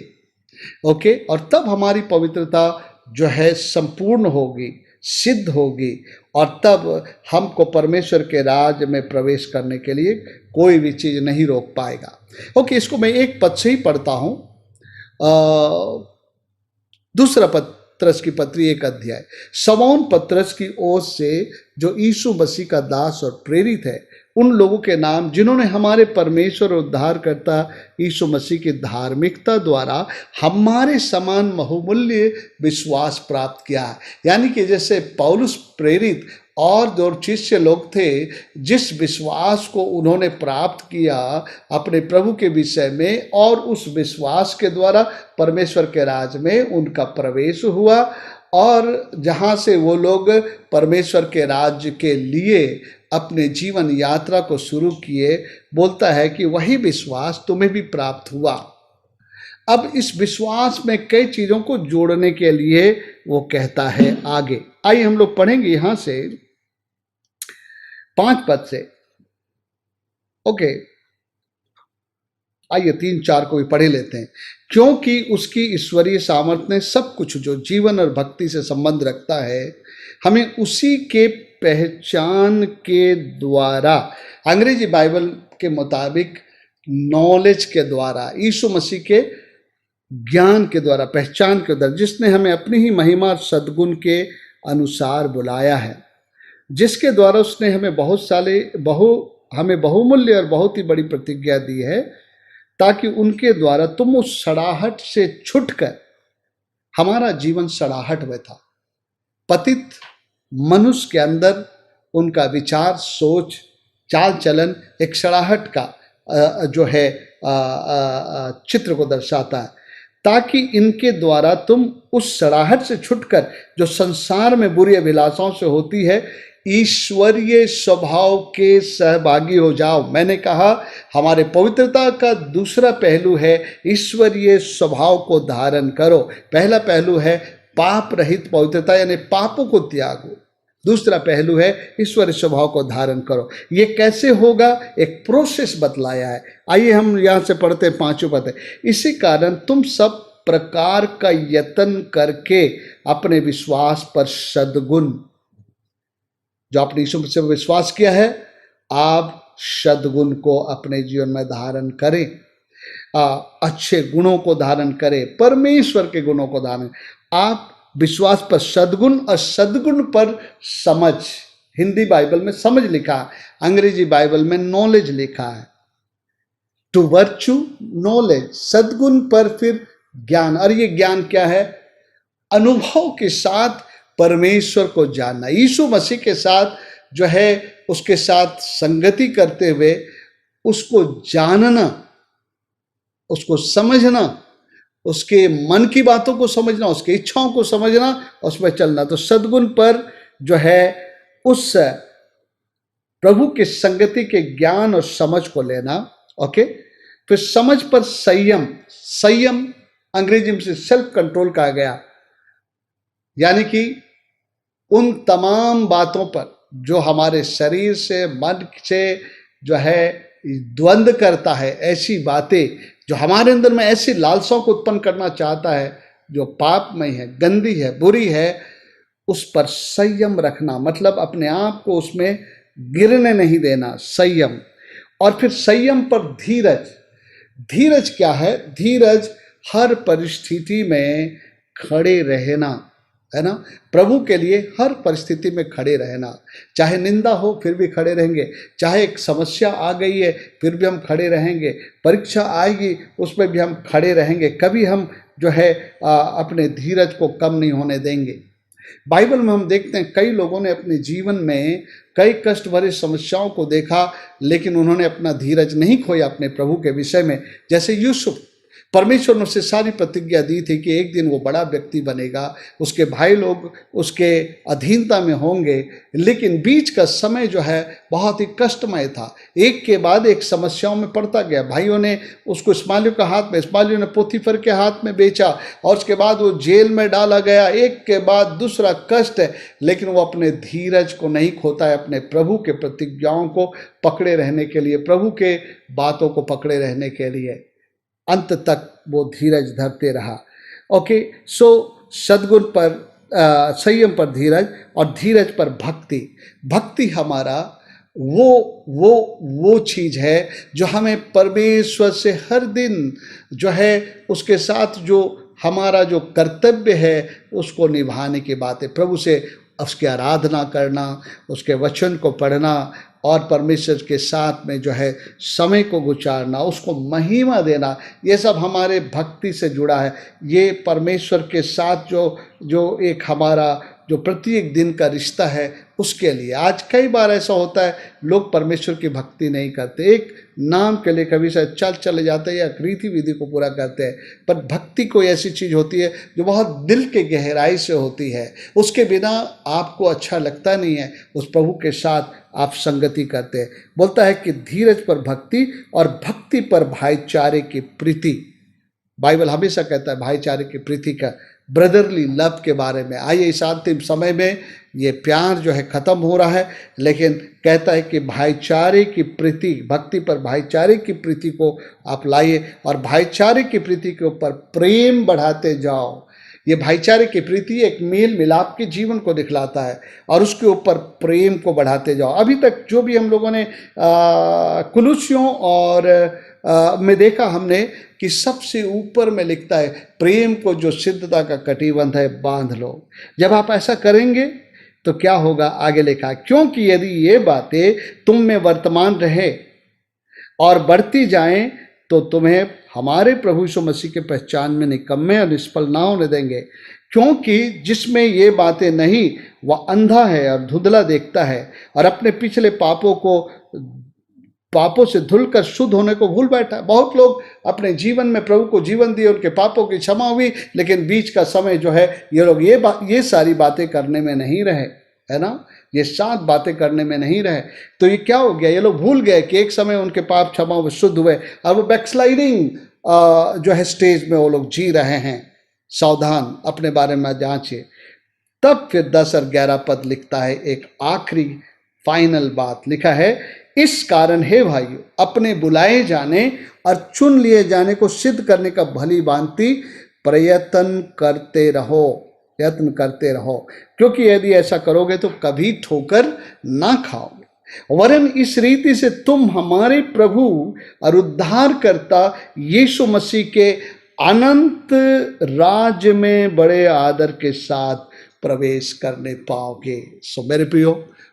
ओके, और तब हमारी पवित्रता जो है संपूर्ण होगी, सिद्ध होगी, और तब हमको परमेश्वर के राज में प्रवेश करने के लिए कोई भी चीज़ नहीं रोक पाएगा। ओके, इसको मैं एक पद से ही पढ़ता हूँ। दूसरा पत्रस की पत्री 1 अध्याय। शमौन पत्रस की ओर से जो यीशु मसीह का दास और प्रेरित है, उन लोगों के नाम जिन्होंने हमारे परमेश्वर और उद्धारकर्ता यीशु मसीह की धार्मिकता द्वारा हमारे समान बहुमूल्य विश्वास प्राप्त किया है। यानी कि जैसे पौलुस प्रेरित और जो शिष्य लोग थे, जिस विश्वास को उन्होंने प्राप्त किया अपने प्रभु के विषय में, और उस विश्वास के द्वारा परमेश्वर के राज में उनका प्रवेश हुआ, और जहाँ से वो लोग परमेश्वर के राज्य के लिए अपने जीवन यात्रा को शुरू किए, बोलता है कि वही विश्वास तुम्हें भी प्राप्त हुआ। अब इस विश्वास में कई चीज़ों को जोड़ने के लिए वो कहता है आगे। आइए हम लोग पढ़ेंगे यहाँ से 5 पद से। ओके, आइए 3-4 को भी पढ़े लेते हैं। क्योंकि उसकी ईश्वरीय सामर्थ्य ने सब कुछ जो जीवन और भक्ति से संबंध रखता है, हमें उसी के पहचान के द्वारा, अंग्रेजी बाइबल के मुताबिक नॉलेज के द्वारा, यीशु मसीह के ज्ञान के द्वारा, पहचान के द्वारा, जिसने हमें अपनी ही महिमा सद्गुण के अनुसार बुलाया है, जिसके द्वारा उसने हमें हमें बहुमूल्य और बहुत ही बड़ी प्रतिज्ञा दी है, ताकि उनके द्वारा तुम उस सड़ाहट से छुटकर, हमारा जीवन सड़ाहट में था, पतित मनुष्य के अंदर उनका विचार, सोच, चाल चलन एक सड़ाहट का जो है चित्र को दर्शाता है, ताकि इनके द्वारा तुम उस सड़ाहट से छुटकर जो संसार में बुरी अभिलाषाओं से होती है, ईश्वरीय स्वभाव के सहभागी हो जाओ। मैंने कहा हमारे पवित्रता का दूसरा पहलू है ईश्वरीय स्वभाव को धारण करो। पहला पहलू है पाप रहित पवित्रता, यानी पापों को त्यागो। दूसरा पहलू है ईश्वरीय स्वभाव को धारण करो। ये कैसे होगा, एक प्रोसेस बतलाया है। आइए हम यहाँ से पढ़ते हैं 5 पद। इसी कारण तुम सब प्रकार का यत्न करके अपने विश्वास पर सद्गुण, जो आपने यीशु मसीह पर विश्वास किया है, आप सद्गुण को अपने जीवन में धारण करें, अच्छे गुणों को धारण करें, परमेश्वर के गुणों को धारण। आप विश्वास पर सद्गुण और सद्गुण पर समझ, हिंदी बाइबल में समझ लिखा है, अंग्रेजी बाइबल में नॉलेज लिखा है। टू वर्च्यू नॉलेज, सद्गुण पर फिर ज्ञान। और ये ज्ञान क्या है? अनुभव के साथ परमेश्वर को जानना, यीशु मसीह के साथ जो है उसके साथ संगति करते हुए उसको जानना, उसको समझना, उसके मन की बातों को समझना, उसकी इच्छाओं को समझना, उसमें चलना। तो सद्गुण पर जो है उस प्रभु के संगति के ज्ञान और समझ को लेना। ओके, फिर समझ पर संयम, संयम अंग्रेजी में से सेल्फ कंट्रोल कहा गया, यानी कि उन तमाम बातों पर जो हमारे शरीर से, मन से जो है द्वंद्व करता है, ऐसी बातें जो हमारे अंदर में ऐसी लालसाओं को उत्पन्न करना चाहता है जो पापमय है, गंदी है, बुरी है, उस पर संयम रखना, मतलब अपने आप को उसमें गिरने नहीं देना, संयम। और फिर संयम पर धीरज। धीरज क्या है? धीरज हर परिस्थिति में खड़े रहना, है ना। प्रभु के लिए हर परिस्थिति में खड़े रहना, चाहे निंदा हो फिर भी खड़े रहेंगे, चाहे एक समस्या आ गई है फिर भी हम खड़े रहेंगे, परीक्षा आएगी उसमें भी हम खड़े रहेंगे, कभी हम जो है अपने धीरज को कम नहीं होने देंगे। बाइबल में हम देखते हैं कई लोगों ने अपने जीवन में कई कष्ट भरी समस्याओं को देखा, लेकिन उन्होंने अपना धीरज नहीं खोया अपने प्रभु के विषय में। जैसे यूसुफ, परमेश्वर ने उसे सारी प्रतिज्ञा दी थी कि एक दिन वो बड़ा व्यक्ति बनेगा, उसके भाई लोग उसके अधीनता में होंगे, लेकिन बीच का समय जो है बहुत ही कष्टमय था। एक के बाद एक समस्याओं में पड़ता गया। भाइयों ने उसको इस्माइलियों के हाथ में, इस्माइलियों ने पोतीफर के हाथ में बेचा और उसके बाद वो जेल में डाला गया। एक के बाद दूसरा कष्ट है, लेकिन वो अपने धीरज को नहीं खोता है, अपने प्रभु के प्रतिज्ञाओं को पकड़े रहने के लिए, प्रभु के बातों को पकड़े रहने के लिए अंत तक वो धीरज धरते रहा। ओके, सो सद्गुण पर संयम पर धीरज और धीरज पर भक्ति। भक्ति हमारा वो चीज़ है जो हमें परमेश्वर से हर दिन जो है उसके साथ जो हमारा जो कर्तव्य है उसको निभाने की बात है। प्रभु से उसकी आराधना करना, उसके वचन को पढ़ना और परमेश्वर के साथ में जो है समय को गुजारना, उसको महिमा देना, ये सब हमारे भक्ति से जुड़ा है। ये परमेश्वर के साथ जो एक हमारा जो प्रत्येक दिन का रिश्ता है उसके लिए। आज कई बार ऐसा होता है लोग परमेश्वर की भक्ति नहीं करते, एक नाम के लिए कभी से चले जाते हैं या रीति विधि को पूरा करते हैं, पर भक्ति कोई ऐसी चीज़ होती है जो बहुत दिल के गहराई से होती है, उसके बिना आपको अच्छा लगता नहीं है, उस प्रभु के साथ आप संगति करते हैं। बोलता है कि धीरज पर भक्ति और भक्ति पर भाईचारे की प्रीति। बाइबल हमेशा कहता है भाईचारे की प्रीति का, ब्रदरली लव के बारे में। आइए इस अंतिम समय में ये प्यार जो है ख़त्म हो रहा है, लेकिन कहता है कि भाईचारे की प्रीति, भक्ति पर भाईचारे की प्रीति को आप लाइए और भाईचारे की प्रीति के ऊपर प्रेम बढ़ाते जाओ। ये भाईचारे की प्रीति एक मेल मिलाप के जीवन को दिखलाता है और उसके ऊपर प्रेम को बढ़ाते जाओ। अभी तक जो भी हम लोगों ने कुलुसियों और में देखा हमने कि सबसे ऊपर में लिखता है प्रेम को जो सिद्धता का कटिबंध है बांध लो। जब आप ऐसा करेंगे तो क्या होगा, आगे लिखा है, क्योंकि यदि ये बातें तुम में वर्तमान रहे और बढ़ती जाएं तो तुम्हें हमारे प्रभु यीशु मसीह के पहचान में निकम्मे और निष्फल ना होने देंगे। क्योंकि जिसमें ये बातें नहीं वह अंधा है और धुंधला देखता है और अपने पिछले पापों से धुलकर शुद्ध होने को भूल बैठा है। बहुत लोग अपने जीवन में प्रभु को जीवन दिए, उनके पापों की क्षमा हुई, लेकिन बीच का समय जो है ये लोग ये सारी बातें करने में नहीं रहे, है ना, ये 7 बातें करने में नहीं रहे। तो ये क्या हो गया, ये लोग भूल गए कि एक समय उनके पाप क्षमा हुए, शुद्ध हुए, और वो बैकस्लाइडिंग जो है स्टेज में वो लोग जी रहे हैं। सावधान, अपने बारे में जांचिए। तब फिर 10 और 11 पद लिखता है, एक आखिरी फाइनल बात लिखा है, इस कारण हे भाइयों अपने बुलाए जाने और चुन लिए जाने को सिद्ध करने का भली भांति प्रयत्न करते रहो, क्योंकि यदि ऐसा करोगे तो कभी ठोकर ना खाओगे। वरन इस रीति से तुम हमारे प्रभु और उद्धारकर्ता यीशु मसीह के अनंत राज्य में बड़े आदर के साथ प्रवेश करने पाओगे। सो मेरे प्रियो,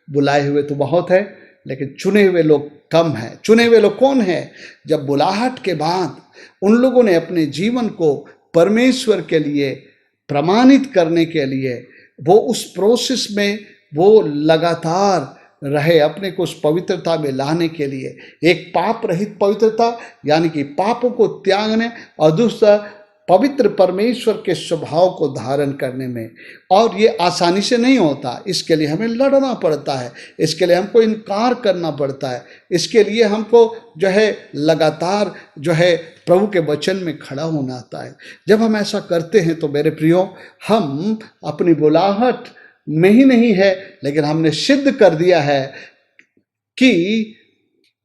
बुलाए हुए तो बहुत है, लेकिन चुने हुए लोग कम हैं। चुने हुए लोग कौन हैं? जब बुलाहट के बाद उन लोगों ने अपने जीवन को परमेश्वर के लिए प्रमाणित करने के लिए वो उस प्रोसेस में वो लगातार रहे, अपने को उस पवित्रता में लाने के लिए, एक पाप रहित पवित्रता यानी कि पापों को त्यागने, और दूसरा पवित्र परमेश्वर के स्वभाव को धारण करने में। और ये आसानी से नहीं होता, इसके लिए हमें लड़ना पड़ता है, इसके लिए हमको इनकार करना पड़ता है, इसके लिए हमको जो है लगातार जो है प्रभु के वचन में खड़ा होना आता है। जब हम ऐसा करते हैं तो मेरे प्रियो, हम अपनी बुलाहट में ही नहीं है, लेकिन हमने सिद्ध कर दिया है कि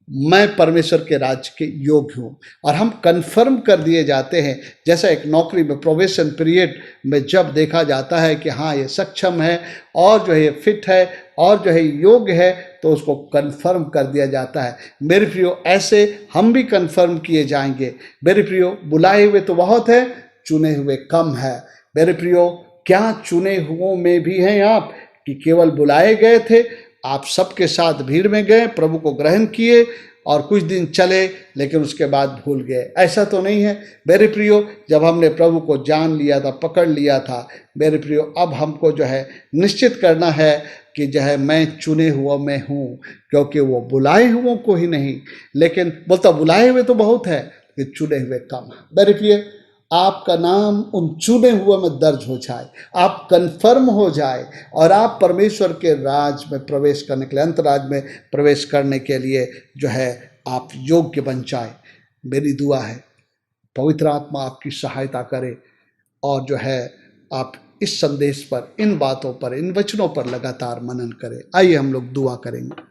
मैं परमेश्वर के राज्य के योग्य हूँ, और हम कन्फर्म कर दिए जाते हैं। जैसा एक नौकरी में प्रोबेशन पीरियड में जब देखा जाता है कि हाँ ये सक्षम है और जो है फिट है और जो है योग्य है, तो उसको कन्फर्म कर दिया जाता है। मेरे प्रियो, ऐसे हम भी कन्फर्म किए जाएंगे। मेरे प्रियो, बुलाए हुए तो बहुत है, चुने हुए कम है। मेरे प्रियो, क्या चुने हुओं में भी हैं आप कि केवल बुलाए गए थे? आप सबके साथ भीड़ में गए, प्रभु को ग्रहण किए और कुछ दिन चले, लेकिन उसके बाद भूल गए। ऐसा तो नहीं है मेरे प्रियो। जब हमने प्रभु को जान लिया था, पकड़ लिया था मेरे प्रियो, अब हमको जो है निश्चित करना है कि जो है मैं चुने हुआ में हूँ, क्योंकि वो बुलाए हुओं को ही नहीं, लेकिन बोलता बुलाए हुए तो बहुत है लेकिन चुने हुए कम। मेरे प्रिय, आपका नाम उन चुने हुए में दर्ज हो जाए, आप कन्फर्म हो जाए और आप परमेश्वर के राज में प्रवेश करने के लिए, अंतराज में प्रवेश करने के लिए जो है आप योग्य बन जाए। मेरी दुआ है पवित्र आत्मा आपकी सहायता करे और जो है आप इस संदेश पर, इन बातों पर, इन वचनों पर लगातार मनन करें। आइए हम लोग दुआ करेंगे।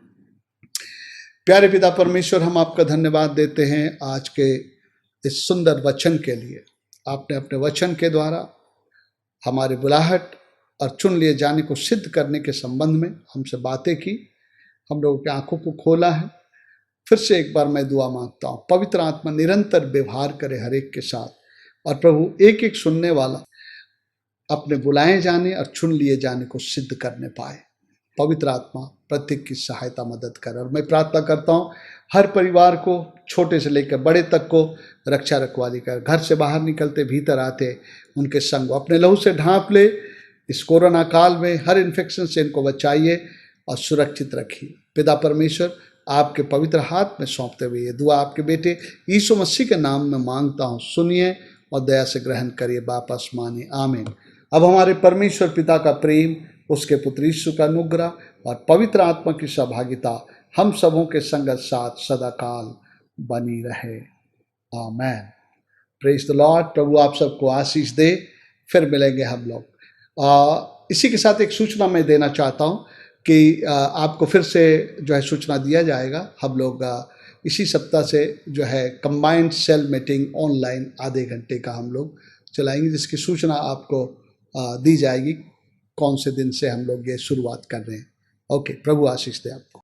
प्यारे पिता परमेश्वर, हम आपका धन्यवाद देते हैं आज के इस सुंदर वचन के लिए। आपने अपने वचन के द्वारा हमारे बुलाहट और चुन लिए जाने को सिद्ध करने के संबंध में हमसे बातें की, हम लोगों की आंखों को खोला है। फिर से एक बार मैं दुआ मांगता हूँ, पवित्र आत्मा निरंतर व्यवहार करे हर एक के साथ, और प्रभु एक एक सुनने वाला अपने बुलाए जाने और चुन लिए जाने को सिद्ध करने पाए। पवित्र आत्मा प्रत्येक की सहायता मदद कर। और मैं प्रार्थना करता हूँ हर परिवार को, छोटे से लेकर बड़े तक को रक्षा रखवाली कर। घर से बाहर निकलते भीतर आते उनके संग अपने लहू से ढांप ले। इस कोरोना काल में हर इन्फेक्शन से इनको बचाइए और सुरक्षित रखिए। पिता परमेश्वर, आपके पवित्र हाथ में सौंपते हुए ये दुआ आपके बेटे यीशु मसीह के नाम में मांगता हूँ, सुनिए और दया से ग्रहण करिए, वापस मानिए। आमीन। अब हमारे परमेश्वर पिता का प्रेम, उसके पुत्र यीशु का अनुग्रह और पवित्र आत्मा की सहभागिता हम सबों के संगत साथ सदाकाल बनी रहे। आमेन। Praise the lord. प्रभु आप सबको आशीष दे। फिर मिलेंगे हम लोग। इसी के साथ एक सूचना मैं देना चाहता हूँ कि आपको फिर से जो है सूचना दिया जाएगा। हम लोग इसी सप्ताह से जो है कंबाइंड सेल मीटिंग ऑनलाइन आधे घंटे का हम लोग चलाएंगे, जिसकी सूचना आपको दी जाएगी कौन से दिन से हम लोग ये शुरुआत कर रहे हैं। ओके, प्रभु आशीष दे आपको।